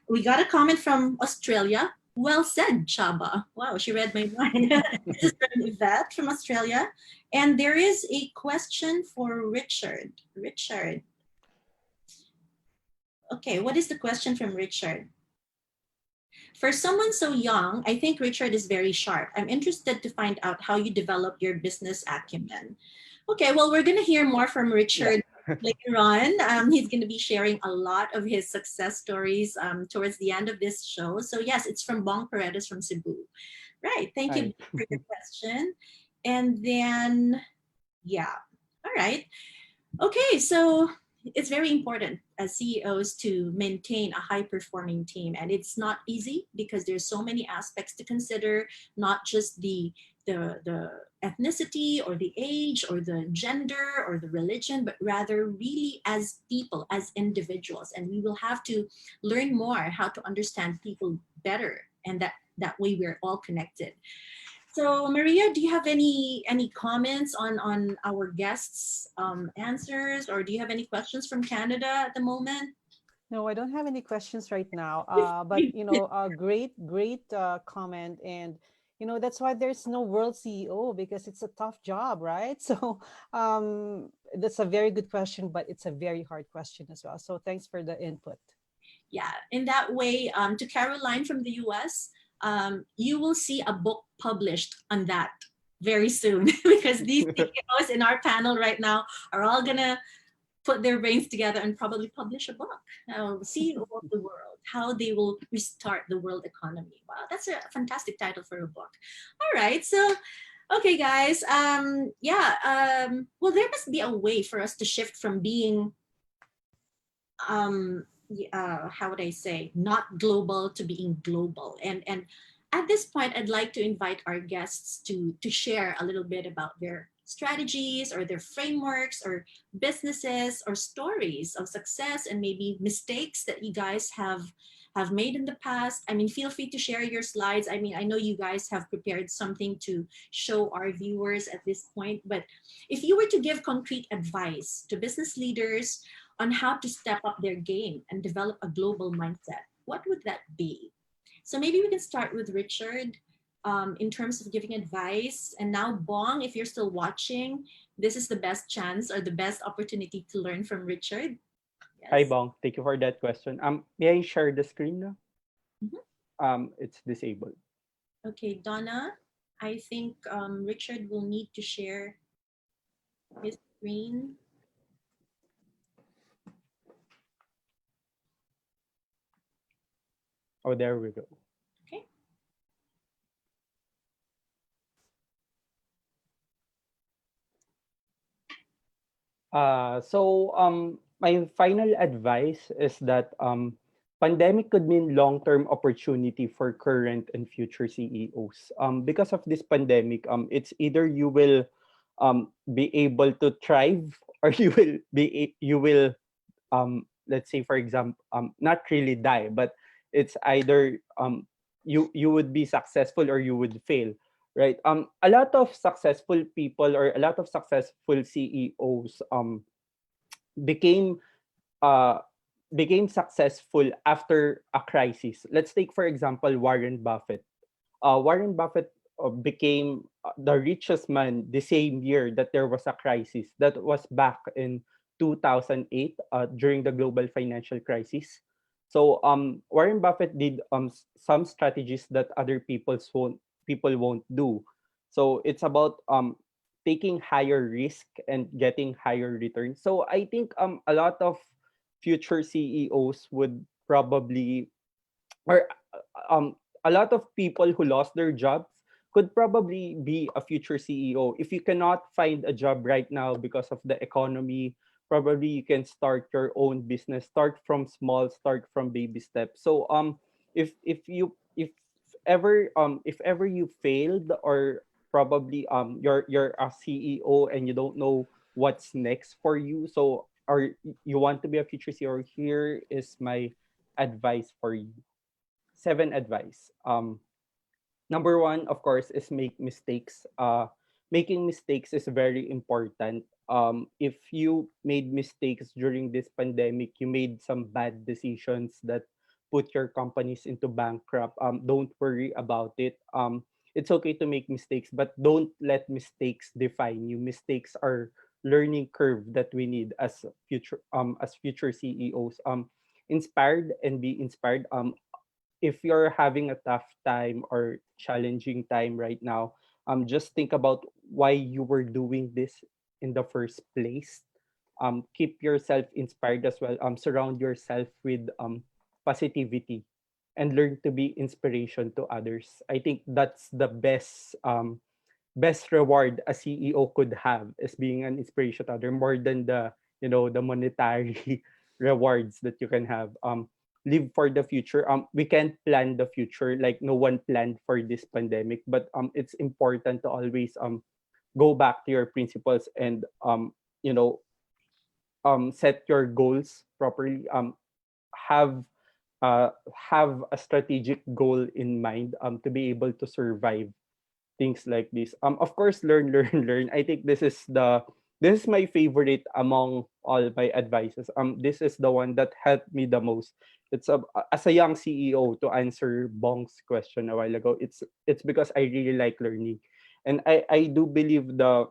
We got a comment from Australia. Well said, Chaba. Wow, she read my mind. This is from Yvette from Australia. And there is a question for Richard. Richard. Okay, what is the question from Richard? For someone so young, I think Richard is very sharp. I'm interested to find out how you develop your business acumen. Okay, well, we're going to hear more from Richard later on. He's going to be sharing a lot of his success stories towards the end of this show. So yes, it's from Bong Paredes from Cebu. Right, thank you for your question. And then, yeah, all right. Okay, so it's very important as CEOs to maintain a high-performing team, and it's not easy because there's so many aspects to consider, not just the ethnicity or the age or the gender or the religion, but rather really as people, as individuals. And we will have to learn more how to understand people better, and that way we're all connected. So Maria, do you have any comments on our guests' answers, or do you have any questions from Canada at the moment? No, I don't have any questions right now. But you know, a great comment, and you know that's why there's no world CEO, because it's a tough job, right? So that's a very good question, but it's a very hard question as well. So thanks for the input. Yeah, in that way, to Caroline from the US. You will see a book published on that very soon because these CEOs in our panel right now are all gonna put their brains together and probably publish a book. CEO of the World, how they will restart the world economy. Wow, that's a fantastic title for a book. All right, so okay guys, well, there must be a way for us to shift from being how would I say, not global to being global. And at this point, I'd like to invite our guests to share a little bit about their strategies or their frameworks or businesses or stories of success and maybe mistakes that you guys have made in the past. I mean, feel free to share your slides. I mean, I know you guys have prepared something to show our viewers at this point, but if you were to give concrete advice to business leaders on how to step up their game and develop a global mindset, what would that be? So maybe we can start with Richard in terms of giving advice. And now Bong, if you're still watching, this is the best chance or the best opportunity to learn from Richard. Yes. Hi Bong, thank you for that question. May I share the screen now? It's disabled. Okay, Donna, I think Richard will need to share his screen. Oh, there we go. Okay. My final advice is that pandemic could mean long-term opportunity for current and future CEOs. Because of this pandemic, it's either you will be able to thrive, or you will let's say, for example, not really die, but it's either you would be successful or you would fail, right? A lot of successful people or a lot of successful CEOs became successful after a crisis. Let's take, for example, Warren Buffett. Warren Buffett became the richest man the same year that there was a crisis. That was back in 2008 during the global financial crisis. So Warren Buffett did some strategies that other people won't do. So it's about taking higher risk and getting higher returns. So I think a lot of future CEOs would probably, or a lot of people who lost their jobs could probably be a future CEO. If you cannot find a job right now because of the economy, probably you can start your own business. Start from small, start from baby steps. So if ever you failed, or probably you're a CEO and you don't know what's next for you, so or you want to be a future CEO, here is my advice for you. 7 advice. Number 1, of course, is make mistakes. Making mistakes is very important. If you made mistakes during this pandemic, you made some bad decisions that put your companies into bankrupt. Don't worry about it. It's okay to make mistakes, but don't let mistakes define you. Mistakes are learning curve that we need as future CEOs. Inspired and be inspired. If you're having a tough time or challenging time right now, just think about why you were doing this in the first place. Keep yourself inspired as well. Surround yourself with positivity and learn to be inspiration to others. I think that's the best reward a CEO could have, is being an inspiration to other, more than the monetary rewards that you can have. Live for the future. We can't plan the future, like no one planned for this pandemic, but it's important to always go back to your principles and you know set your goals properly. Have have a strategic goal in mind to be able to survive things like this. Of course, learn, learn. I think this is my favorite among all my advices. This is the one that helped me the most. It's as a young CEO, to answer Bong's question a while ago. It's because I really like learning, and I do believe the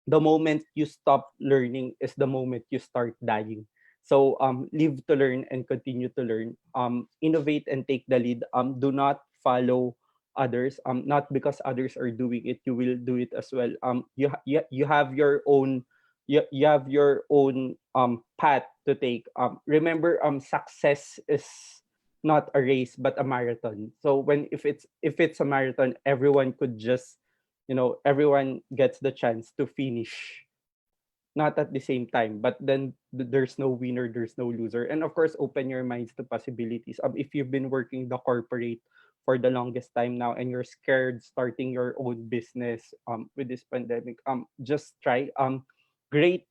moment you stop learning is the moment you start dying. So live to learn and continue to learn. Innovate and take the lead. Do not follow others. Not because others are doing it, you will do it as well. You have your own, you have your own path to take. Remember, success is not a race but a marathon. So if it's a marathon, everyone could just, everyone gets the chance to finish, not at the same time, but then there's no winner, there's no loser. And of course, open your minds to possibilities. If you've been working the corporate for the longest time now and you're scared starting your own business with this pandemic, just try. Great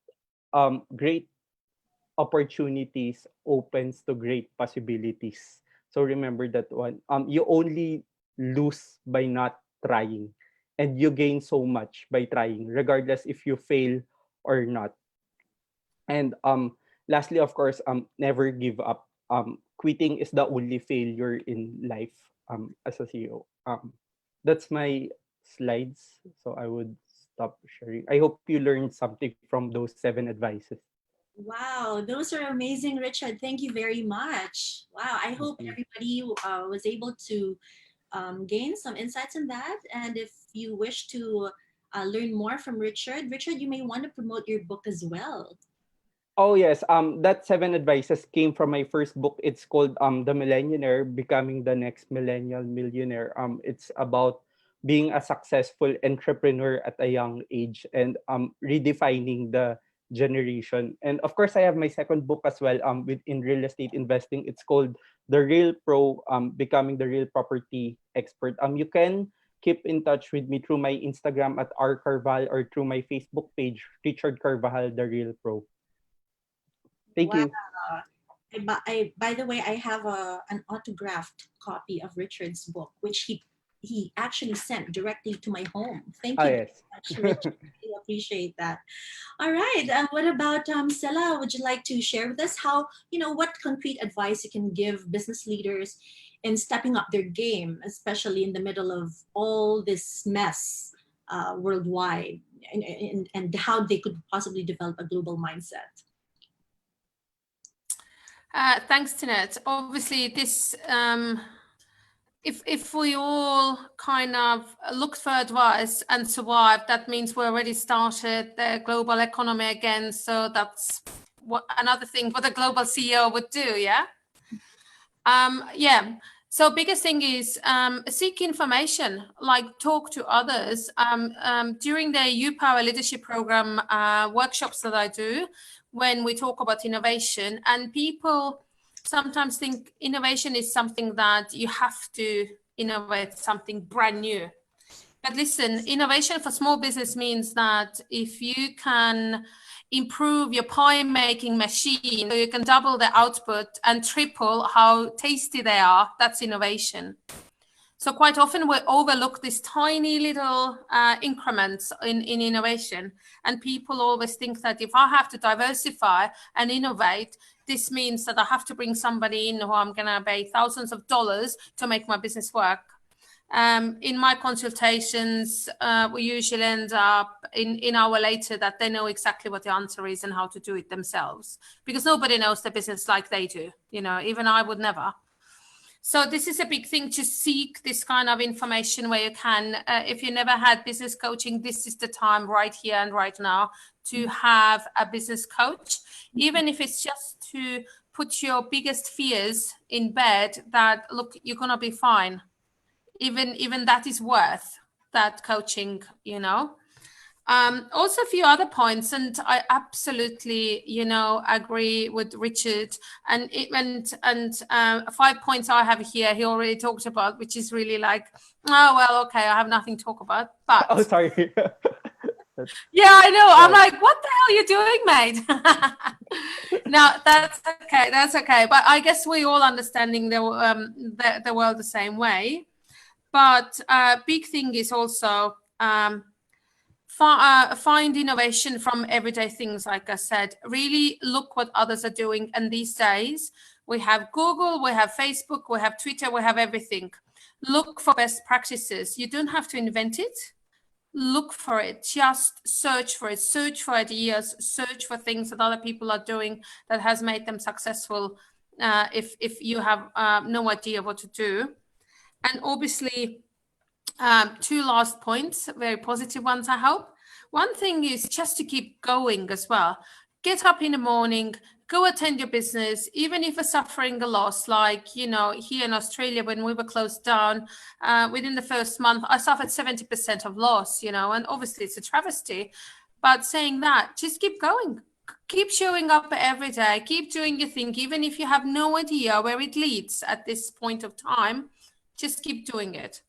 opportunities opens to great possibilities. So remember that one. You only lose by not trying, and you gain so much by trying, regardless if you fail or not. And lastly, of course, never give up. Quitting is the only failure in life as a CEO. That's my slides. So I would stop sharing. I hope you learned something from those 7 advices. Wow, those are amazing, Richard. Thank you very much. Wow, I hope Mhm. everybody was able to gain some insights in that. And if you wish to learn more from Richard, you may want to promote your book as well. Oh yes, that 7 advices came from my first book. It's called The Millionaire: Becoming the Next Millennial Millionaire. It's about being a successful entrepreneur at a young age and redefining the generation. And of course, I have my second book as well within real estate investing. It's called The Real Pro: Becoming the Real Property Expert. You can keep in touch with me through my Instagram at rcarval, or through my Facebook page, Richard Carvajal, The Real Pro. Thank Wow. you. By the way, I have an autographed copy of Richard's book, which he actually sent directly to my home. Thank Ah, you very yes. much, Richard. I appreciate that. All right. What about Sela? Would you like to share with us how, what concrete advice you can give business leaders in stepping up their game, especially in the middle of all this mess worldwide, and how they could possibly develop a global mindset? Thanks, Tinette. Obviously, this if we all kind of look for advice and survive, that means we already started the global economy again. So that's what another thing what a global CEO would do. Yeah. Yeah. So biggest thing is seek information, like talk to others. During the U-Power Leadership Program workshops that I do, when we talk about innovation, and people sometimes think innovation is something that you have to innovate something brand new. But listen, innovation for small business means that if you can improve your pie making machine so you can double the output and triple how tasty they are, that's innovation. So quite often we overlook these tiny little increments in innovation, and people always think that if I have to diversify and innovate, this means that I have to bring somebody in who I'm going to pay thousands of dollars to make my business work. In my consultations, we usually end up in hour later that they know exactly what the answer is and how to do it themselves, because nobody knows the business like they do. You know, even I would never. So this is a big thing, to seek this kind of information where you can. If you never had business coaching, this is the time right here and right now to have a business coach, even if it's just to put your biggest fears in bed, that look, you're going to be fine. Even that is worth that coaching, you know. Also a few other points, and I absolutely, you know, agree with Richard, and 5 points I have here he already talked about, which is really like, oh well, okay, I have nothing to talk about, but Oh, sorry. yeah, I know. I'm like, what the hell are you doing, mate? No, that's okay. But I guess we all understanding the world the same way. But big thing is also find innovation from everyday things. Like I said, really look what others are doing. And these days we have Google, we have Facebook, we have Twitter, we have everything. Look for best practices. You don't have to invent it. Look for it. Just search for it. Search for ideas. Search for things that other people are doing that has made them successful. If you have no idea what to do. And obviously, 2 last points, very positive ones, I hope. One thing is just to keep going as well. Get up in the morning, go attend your business, even if you're suffering a loss. Like, you know, here in Australia, when we were closed down, within the first month, I suffered 70% of loss, you know, and obviously it's a travesty. But saying that, just keep going. Keep showing up every day. Keep doing your thing, even if you have no idea where it leads at this point of time. Just keep doing it.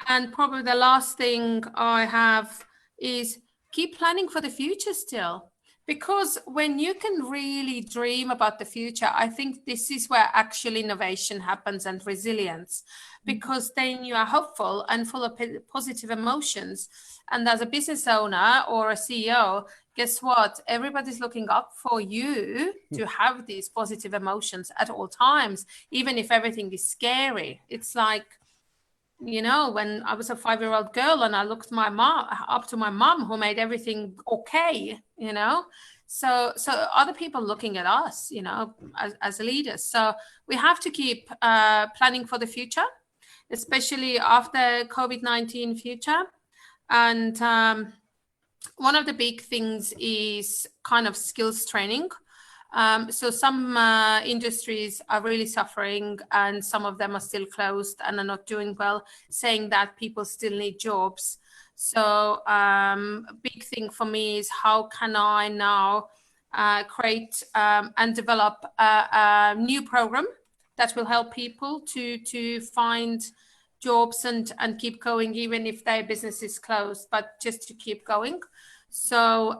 And probably the last thing I have is keep planning for the future still. Because when you can really dream about the future, I think this is where actual innovation happens, and resilience, because then you are hopeful and full of positive emotions. And as a business owner or a CEO, guess what? Everybody's looking up for you to have these positive emotions at all times, even if everything is scary. It's like, you know, when I was a 5-year-old girl and I looked up to my mom who made everything okay, you know. So other people looking at us, you know, as leaders. So we have to keep planning for the future, especially after COVID-19 future. And one of the big things is kind of skills training. So some industries are really suffering, and some of them are still closed and are not doing well, saying that people still need jobs. So a big thing for me is how can I now create and develop a new program that will help people to find jobs and keep going, even if their business is closed, but just to keep going. So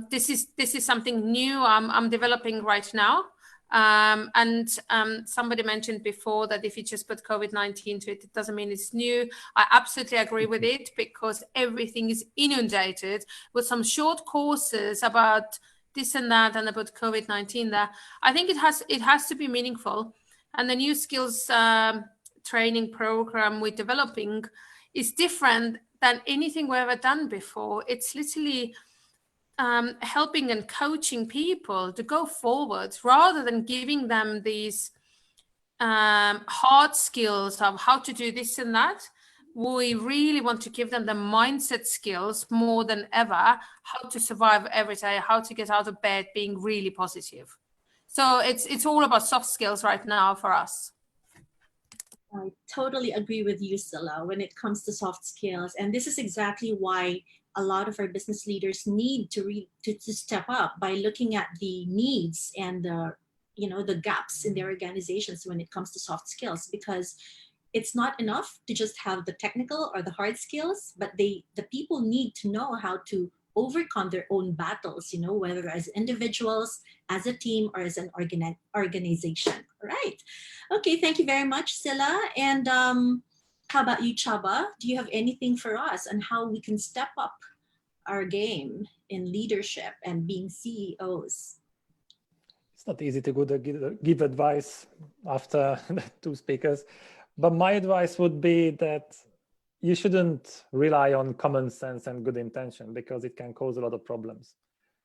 this is something new I'm developing right now. And somebody mentioned before that if you just put COVID-19 to it, it doesn't mean it's new. I absolutely agree with it, because everything is inundated with some short courses about this and that and about COVID-19 there. I think it has to be meaningful. And the new skills training program we're developing is different than anything we've ever done before. It's literally helping and coaching people to go forward rather than giving them these hard skills of how to do this and that. We really want to give them the mindset skills more than ever, how to survive every day, how to get out of bed, being really positive. So it's all about soft skills right now for us. I totally agree with you, Scylla, when it comes to soft skills. And this is exactly why a lot of our business leaders need to step up by looking at the needs and the gaps in their organizations when it comes to soft skills, because it's not enough to just have the technical or the hard skills, but the people need to know how to overcome their own battles, whether as individuals, as a team, or as an organization. All right. Okay, thank you very much, Scylla. And how about you, Chaba? Do you have anything for us on how we can step up our game in leadership and being CEOs? It's not easy to give advice after the two speakers, but my advice would be that you shouldn't rely on common sense and good intention, because it can cause a lot of problems.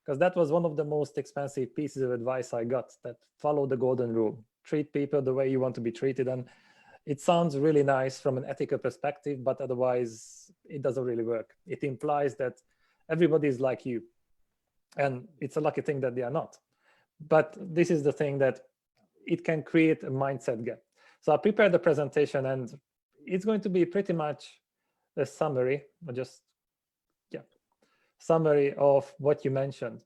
Because that was one of the most expensive pieces of advice I got, that follow the golden rule, treat people the way you want to be treated. And it sounds really nice from an ethical perspective, but otherwise it doesn't really work. It implies that everybody is like you, and it's a lucky thing that they are not. But this is the thing, that it can create a mindset gap. So I prepared the presentation, and it's going to be pretty much a summary, summary of what you mentioned.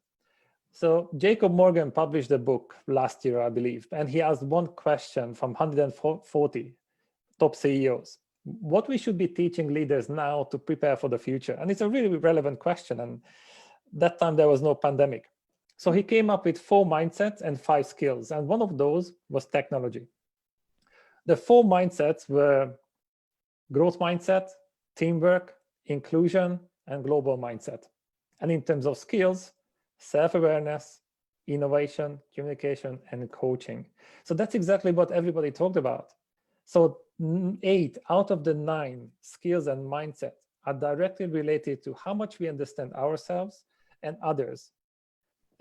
So Jacob Morgan published a book last year, I believe, and he asked one question from 140 top CEOs: what we should be teaching leaders now to prepare for the future? And it's a really relevant question. And that time there was no pandemic. So he came up with 4 mindsets and 5 skills. And one of those was technology. The 4 mindsets were growth mindset, teamwork, inclusion, and global mindset. And in terms of skills, self-awareness, innovation, communication, and coaching. So that's exactly what everybody talked about. So 8 out of the 9 skills and mindset are directly related to how much we understand ourselves and others.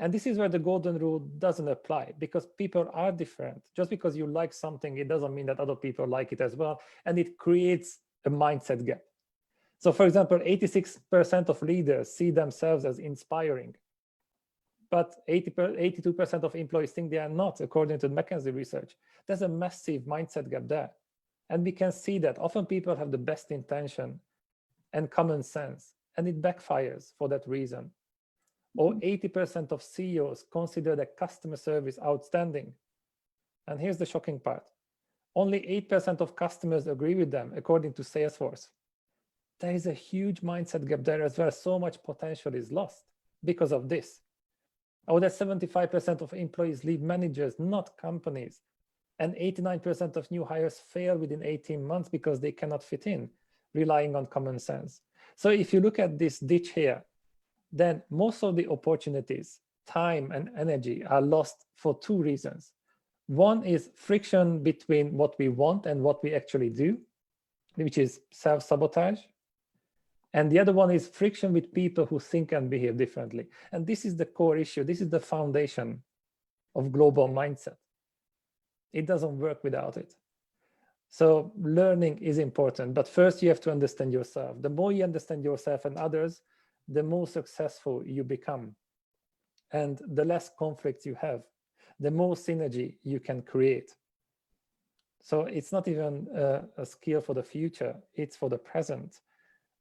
And this is where the golden rule doesn't apply, because people are different. Just because you like something, it doesn't mean that other people like it as well. And it creates a mindset gap. So for example, 86% of leaders see themselves as inspiring, but 82% of employees think they are not, according to the McKinsey research. There's a massive mindset gap there. And we can see that often people have the best intention and common sense, and it backfires for that reason. Or 80% of CEOs consider their customer service outstanding. And here's the shocking part. Only 8% of customers agree with them, according to Salesforce. There is a huge mindset gap there as well. So much potential is lost because of this. Or that 75% of employees leave managers, not companies. And 89% of new hires fail within 18 months because they cannot fit in, relying on common sense. So if you look at this ditch here, then most of the opportunities, time and energy are lost for 2 reasons. One is friction between what we want and what we actually do, which is self-sabotage. And the other one is friction with people who think and behave differently. And this is the core issue. This is the foundation of global mindset. It doesn't work without it. So learning is important, but first you have to understand yourself. The more you understand yourself and others, the more successful you become. And the less conflicts you have, the more synergy you can create. So it's not even a skill for the future, it's for the present.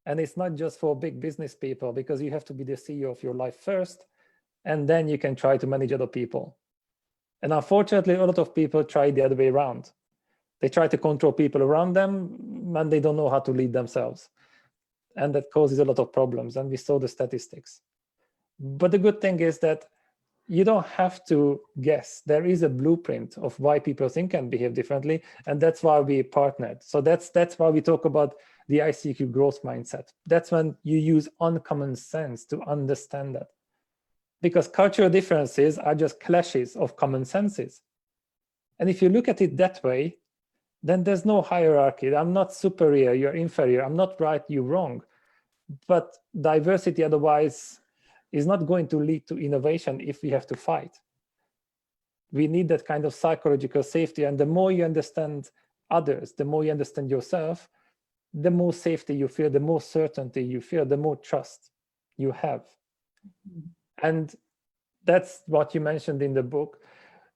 And it's not just for big business people, because you have to be the CEO of your life first, and then you can try to manage other people. And unfortunately, a lot of people try the other way around. They try to control people around them, and they don't know how to lead themselves. And that causes a lot of problems, and we saw the statistics. But the good thing is that you don't have to guess. There is a blueprint of why people think and behave differently, and that's why we partnered. So that's why we talk about the ICQ growth mindset. That's when you use uncommon sense to understand that. Because cultural differences are just clashes of common senses. And if you look at it that way, then there's no hierarchy. I'm not superior, you're inferior. I'm not right, you're wrong. But diversity otherwise is not going to lead to innovation if we have to fight. We need that kind of psychological safety. And the more you understand others, the more you understand yourself, the more safety you feel, the more certainty you feel, the more trust you have. And that's what you mentioned in the book,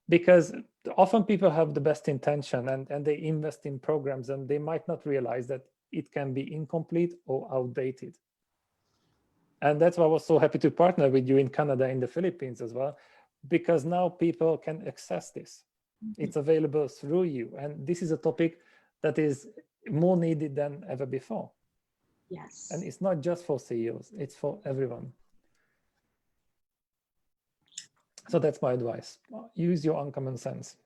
because often people have the best intention and they invest in programs and they might not realize that it can be incomplete or outdated. And that's why I was so happy to partner with you in Canada, in the Philippines as well, because now people can access this. It's available through you. And this is a topic that is more needed than ever before. Yes. And it's not just for CEOs, it's for everyone. So that's my advice. Use your uncommon sense.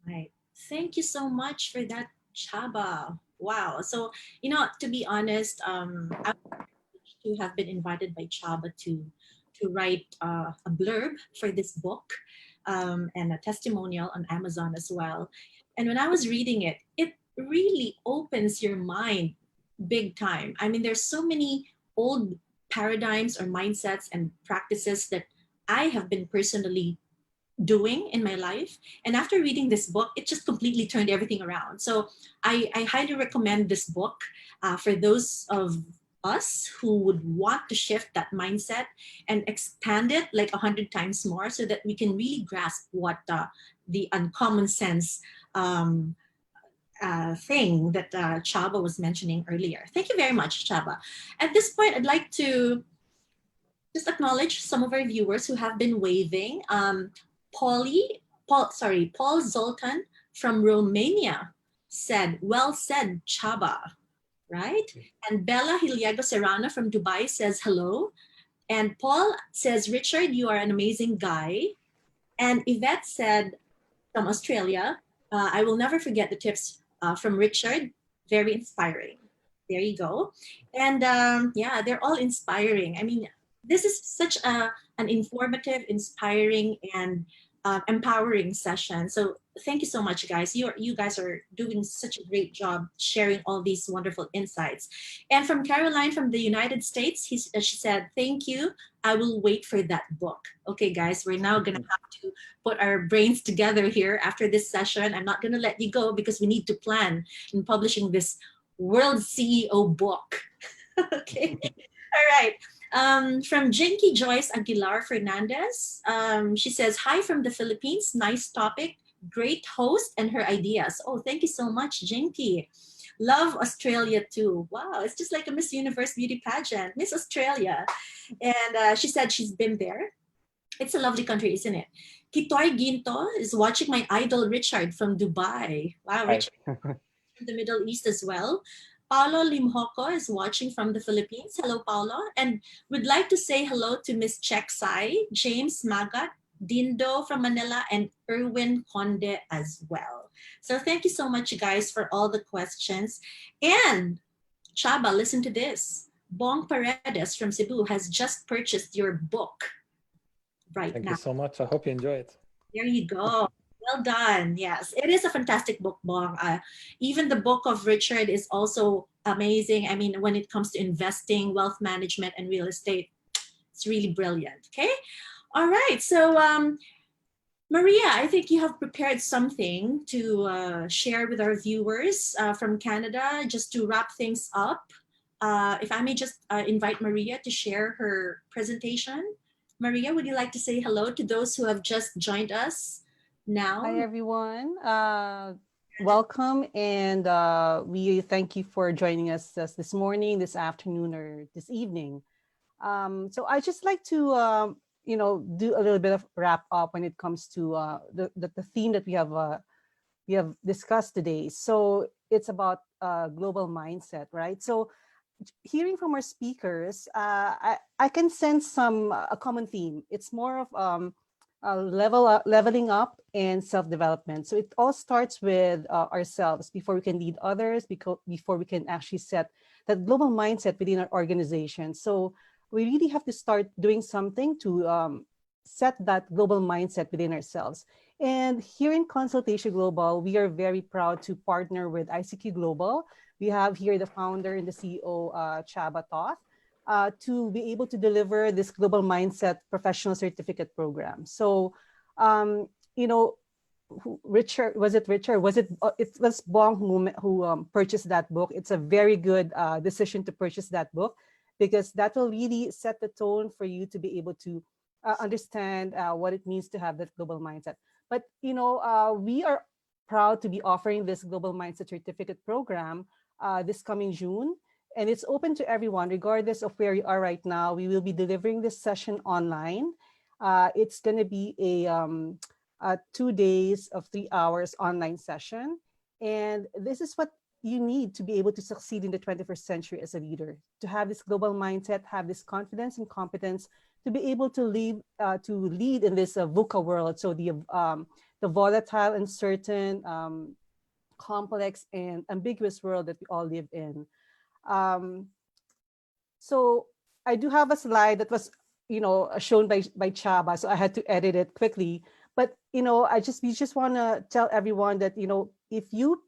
Right. Thank you so much for that, Chaba. Wow. So, you know, to be honest, I'm privileged to have been invited by Chaba to write a blurb for this book and a testimonial on Amazon as well. And when I was reading it, it really opens your mind big time. I mean, there's so many old paradigms or mindsets and practices that I have been personally doing in my life. And after reading this book, it just completely turned everything around. So I highly recommend this book for those of us who would want to shift that mindset and expand it like 100 times more so that we can really grasp what the uncommon sense thing that Chaba was mentioning earlier. Thank you very much, Chaba. At this point, I'd like to just acknowledge some of our viewers who have been waving. Paul Zoltan from Romania said, "Well said, Chaba," right? And Bella Hiliego Serrano from Dubai says hello. And Paul says, "Richard, you are an amazing guy." And Yvette said from Australia, "I will never forget the tips from Richard. Very inspiring." There you go. And yeah, they're all inspiring. I mean, this is such an informative, inspiring, and empowering session. So thank you so much, guys. You guys are doing such a great job sharing all these wonderful insights. And from Caroline from the United States, she said, "Thank you. I will wait for that book." Okay, guys, we're now gonna have to put our brains together here after this session. I'm not gonna let you go because we need to plan in publishing this World CEO book. Okay, all right. From Jinky Joyce Aguilar Fernandez, she says, "Hi from the Philippines. Nice topic. Great host and her ideas." Oh, thank you so much, Jinky. "Love Australia too." Wow, it's just like a Miss Universe beauty pageant, Miss Australia. And she said she's been there. It's a lovely country, isn't it? Kitoy Ginto is watching my idol Richard from Dubai. Wow, Hi. Richard from the Middle East as well. Paulo Limhoco is watching from the Philippines. Hello, Paulo. And we'd like to say hello to Miss Cheksai, James Magat, Dindo from Manila, and Erwin Conde as well. So thank you so much, guys, for all the questions. And Chaba, listen to this. Bong Paredes from Cebu has just purchased your book right Thank now. you so much. I hope you enjoy it. There you go. Well done. Yes, it is a fantastic book, Bong. Even the book of Richard is also amazing. I mean, when it comes to investing, wealth management, and real estate, it's really brilliant. Okay. All right. So, Maria, I think you have prepared something to share with our viewers from Canada, just to wrap things up. If I may just invite Maria to share her presentation. Maria, would you like to say hello to those who have just joined us now? Hi, everyone. Welcome, and we thank you for joining us this morning, this afternoon, or this evening. So I just like to, do a little bit of wrap up when it comes to the theme that we have discussed today. So it's about global mindset, right? So hearing from our speakers, I can sense a common theme. It's more of leveling up and self-development. So it all starts with ourselves before we can lead others, before we can actually set that global mindset within our organization. So we really have to start doing something to set that global mindset within ourselves. And here in Consultation Global, we are very proud to partner with ICQ Global. We have here the founder and the CEO, Chaba Toth, to be able to deliver this Global Mindset Professional Certificate Program. So, you know, Richard, was it Richard? Was it? It was Bong who purchased that book. It's a very good decision to purchase that book, because that will really set the tone for you to be able to understand what it means to have that global mindset. But we are proud to be offering this Global Mindset Certificate Program this coming June. And it's open to everyone, regardless of where you are right now. We will be delivering this session online. It's going to be a 2 days of 3 hours online session. And this is what you need to be able to succeed in the 21st century as a leader, to have this global mindset, have this confidence and competence to be able to lead in this VUCA world. So the volatile, uncertain, complex, and ambiguous world that we all live in. So I do have a slide that was, shown by Chaba, so I had to edit it quickly. But we just want to tell everyone that if you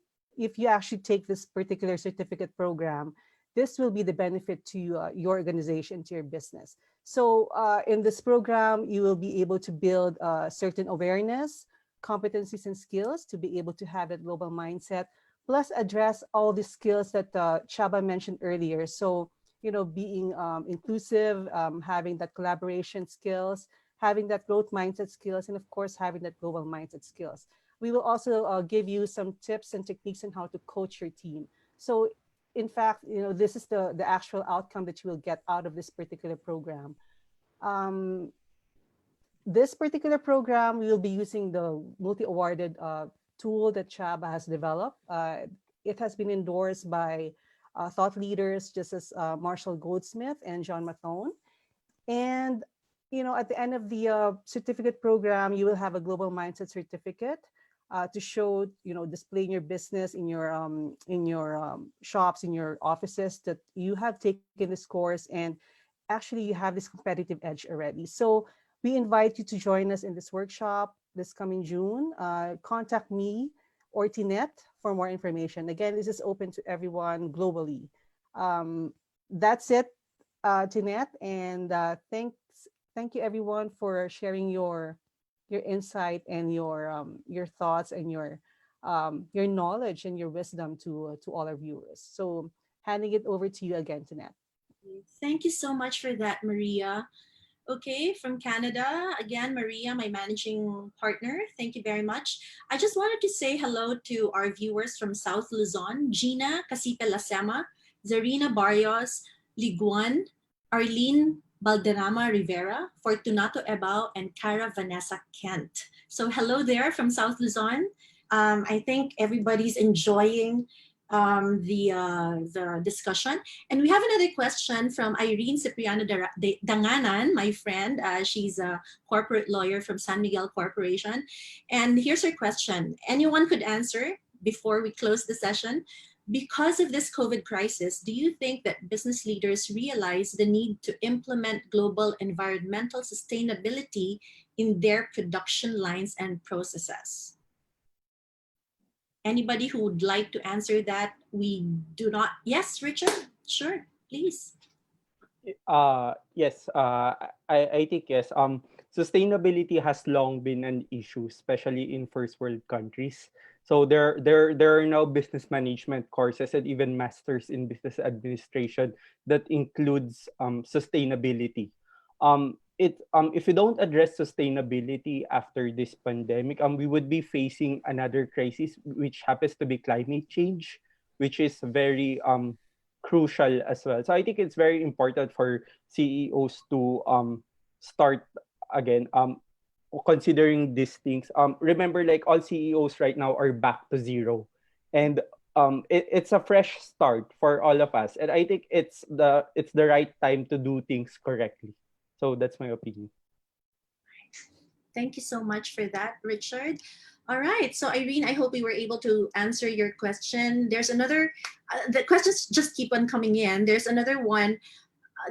actually take this particular certificate program, this will be the benefit to your organization, to your business. So in this program, you will be able to build certain awareness, competencies, and skills to be able to have that global mindset, plus address all the skills that Chaba mentioned earlier. So, being inclusive, having that collaboration skills, having that growth mindset skills, and of course, having that global mindset skills. We will also give you some tips and techniques on how to coach your team. So in fact, this is the actual outcome that you will get out of this particular program. This particular program, we will be using the multi-awarded tool that Chaba has developed. It has been endorsed by thought leaders, just as Marshall Goldsmith and John Mathone. And at the end of the certificate program, you will have a global mindset certificate to show, displaying your business in your shops, in your offices, that you have taken this course and actually you have this competitive edge already. So we invite you to join us in this workshop this coming June. Contact me or Tinette for more information. Again, this is open to everyone globally. That's it, Tinette, and thank you everyone for sharing your insight and your thoughts and your knowledge and your wisdom to all our viewers. So handing it over to you again, Tinette. Thank you so much for that, Maria. Okay, from Canada, again, Maria, my managing partner. Thank you very much. I just wanted to say hello to our viewers from South Luzon, Gina Casipe Lasema, Zarina Barrios, Liguan, Arlene Balderrama Rivera, Fortunato Ebao, and Cara Vanessa Kent. So hello there from South Luzon. I think everybody's enjoying the discussion. And we have another question from Irene Cipriano Danganan, my friend. She's a corporate lawyer from San Miguel Corporation. And here's her question. Anyone could answer before we close the session. Because of this COVID crisis, do you think that business leaders realize the need to implement global environmental sustainability in their production lines and processes? Anybody who would like to answer that? We do not. Yes, Richard, sure, please. Yes, I think yes. Sustainability has long been an issue, especially in first world countries. So there are now business management courses and even masters in business administration that includes sustainability. If we don't address sustainability after this pandemic, we would be facing another crisis, which happens to be climate change, which is very crucial as well. So I think it's very important for CEOs to start again considering these things. Remember, like all CEOs right now are back to zero, and it's a fresh start for all of us. And I think it's the right time to do things correctly. So that's my opinion. Thank you so much for that, Richard. All right, so Irene, I hope we were able to answer your question. There's another, the questions just keep on coming in. There's another one.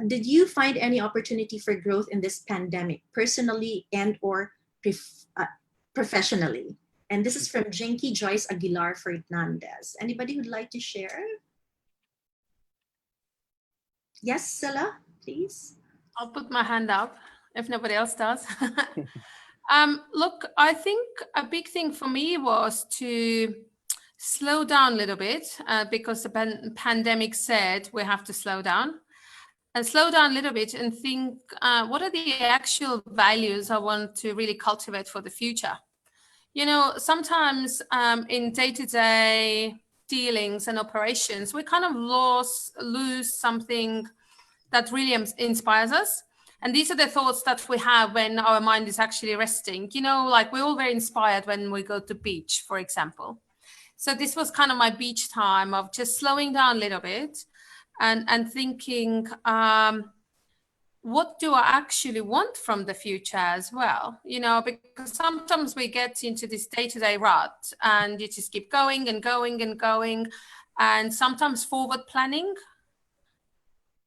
Did you find any opportunity for growth in this pandemic, personally and or professionally. And this is from Jinky Joyce Aguilar Fernandez. Anybody who'd like to share? Yes, Scylla, please. I'll put my hand up if nobody else does. Look, I think a big thing for me was to slow down a little bit because the pandemic said we have to slow down and slow down a little bit and think, what are the actual values I want to really cultivate for the future? You know, sometimes in day-to-day dealings and operations, we kind of lose something that really inspires us. And these are the thoughts that we have when our mind is actually resting. You know, like we're all very inspired when we go to beach, for example. So this was kind of my beach time of just slowing down a little bit and thinking, what do I actually want from the future as well? You know, because sometimes we get into this day-to-day rut and you just keep going and going and going. And sometimes forward planning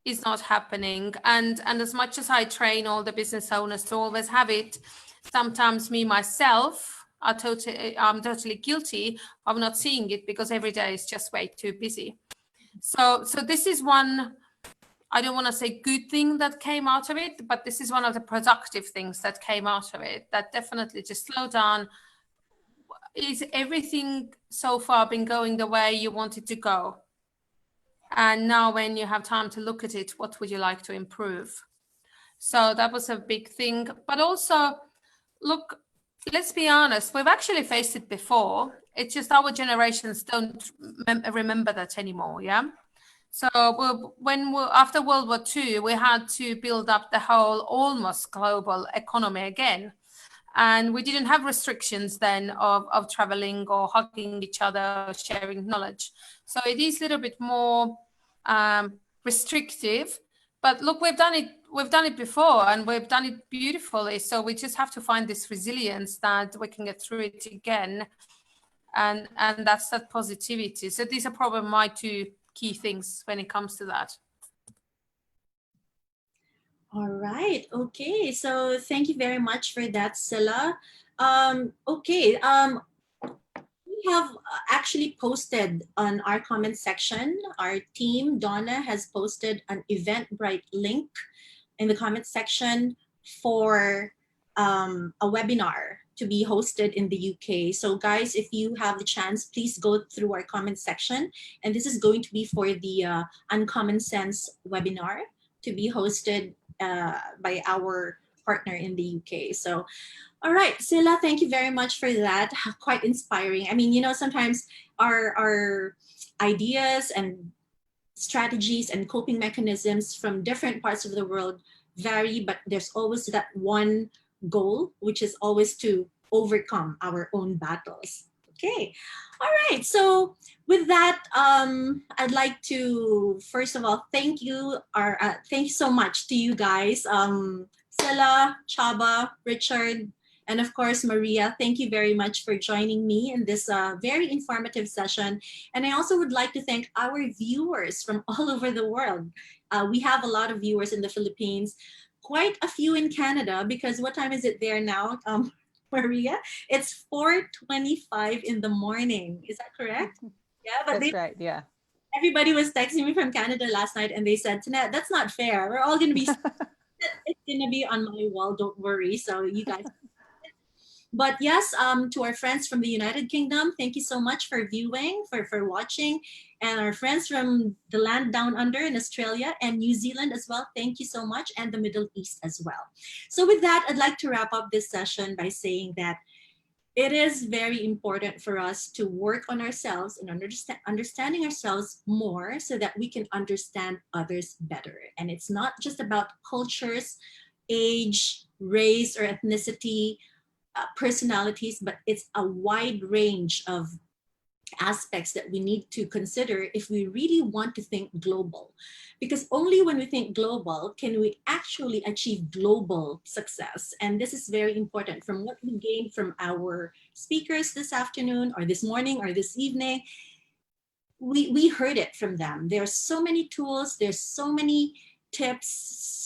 is not happening. And as much as I train all the business owners to always have it, sometimes me myself I'm totally guilty of not seeing it because every day is just way too busy. So this is one, I don't want to say good thing that came out of it, but this is one of the productive things that came out of it, that definitely just slow down. Is everything so far been going the way you want it to go? And now when you have time to look at it, what would you like to improve? So that was a big thing. But also, look, let's be honest, we've actually faced it before. It's just our generations don't remember that anymore, yeah? So after World War II, we had to build up the whole almost global economy again. And we didn't have restrictions then of traveling or hugging each other, or sharing knowledge. So it is a little bit more restrictive. But look, we've done it before and we've done it beautifully. So we just have to find this resilience that we can get through it again. And that's that positivity. So these are probably my two key things when it comes to that. All right. Okay. So thank you very much for that, Scylla. We have actually posted on our comment section. Our team, Donna, has posted an Eventbrite link in the comment section for a webinar to be hosted in the UK. So guys, if you have the chance, please go through our comment section. And this is going to be for the Uncommon Sense webinar to be hosted by our partner in the UK. So, all right, Scylla, thank you very much for that. Quite inspiring. I mean, you know, sometimes our ideas and strategies and coping mechanisms from different parts of the world vary, but there's always that one goal, which is always to overcome our own battles. Okay, all right. So with that, I'd like to first of all thank you so much to you guys, Scylla, Chaba, Richard, and of course Maria. Thank you very much for joining me in this very informative session. And I also would like to thank our viewers from all over the world. We have a lot of viewers in the Philippines, quite a few in Canada, because what time is it there now? Maria, it's 4:25 in the morning. Is that correct? Yeah, but That's right. Yeah. everybody was texting me from Canada last night and they said, Tanette, that's not fair. We're all going to be, it's going to be on my wall. Don't worry. So you guys. But yes, to our friends from the United Kingdom, thank you so much for viewing, for watching. And our friends from the land down under in Australia and New Zealand as well, thank you so much. And the Middle East as well. So with that, I'd like to wrap up this session by saying that it is very important for us to work on ourselves and understanding ourselves more so that we can understand others better. And it's not just about cultures, age, race, or ethnicity, personalities, but it's a wide range of aspects that we need to consider if we really want to think global. Because only when we think global can we actually achieve global success. And this is very important. From what we gained from our speakers this afternoon or this morning or this evening, we heard it from them. There are so many tools, there's so many tips,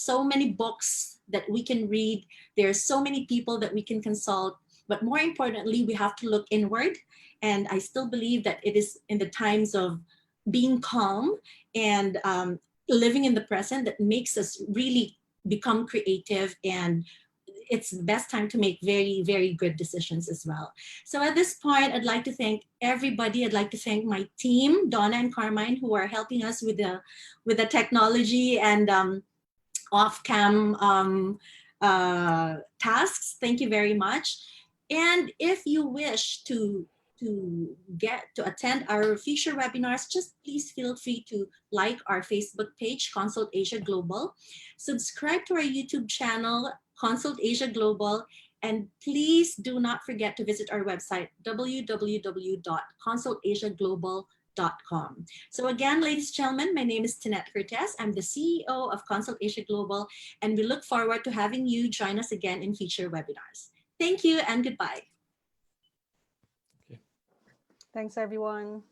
so many books that we can read. There are so many people that we can consult. But more importantly, we have to look inward. And I still believe that it is in the times of being calm and living in the present that makes us really become creative, and it's the best time to make very, very good decisions as well. So at this point, I'd like to thank everybody. I'd like to thank my team, Donna and Carmine, who are helping us with the technology and off-cam tasks. Thank you very much. And if you wish to attend our future webinars, just please feel free to like our Facebook page, Consult Asia Global, subscribe to our YouTube channel, Consult Asia Global, and please do not forget to visit our website, www.consultasiaglobal.com. So again, ladies and gentlemen, my name is Tinette Cortez. I'm the CEO of Consult Asia Global, and we look forward to having you join us again in future webinars. Thank you and goodbye. Thanks, everyone.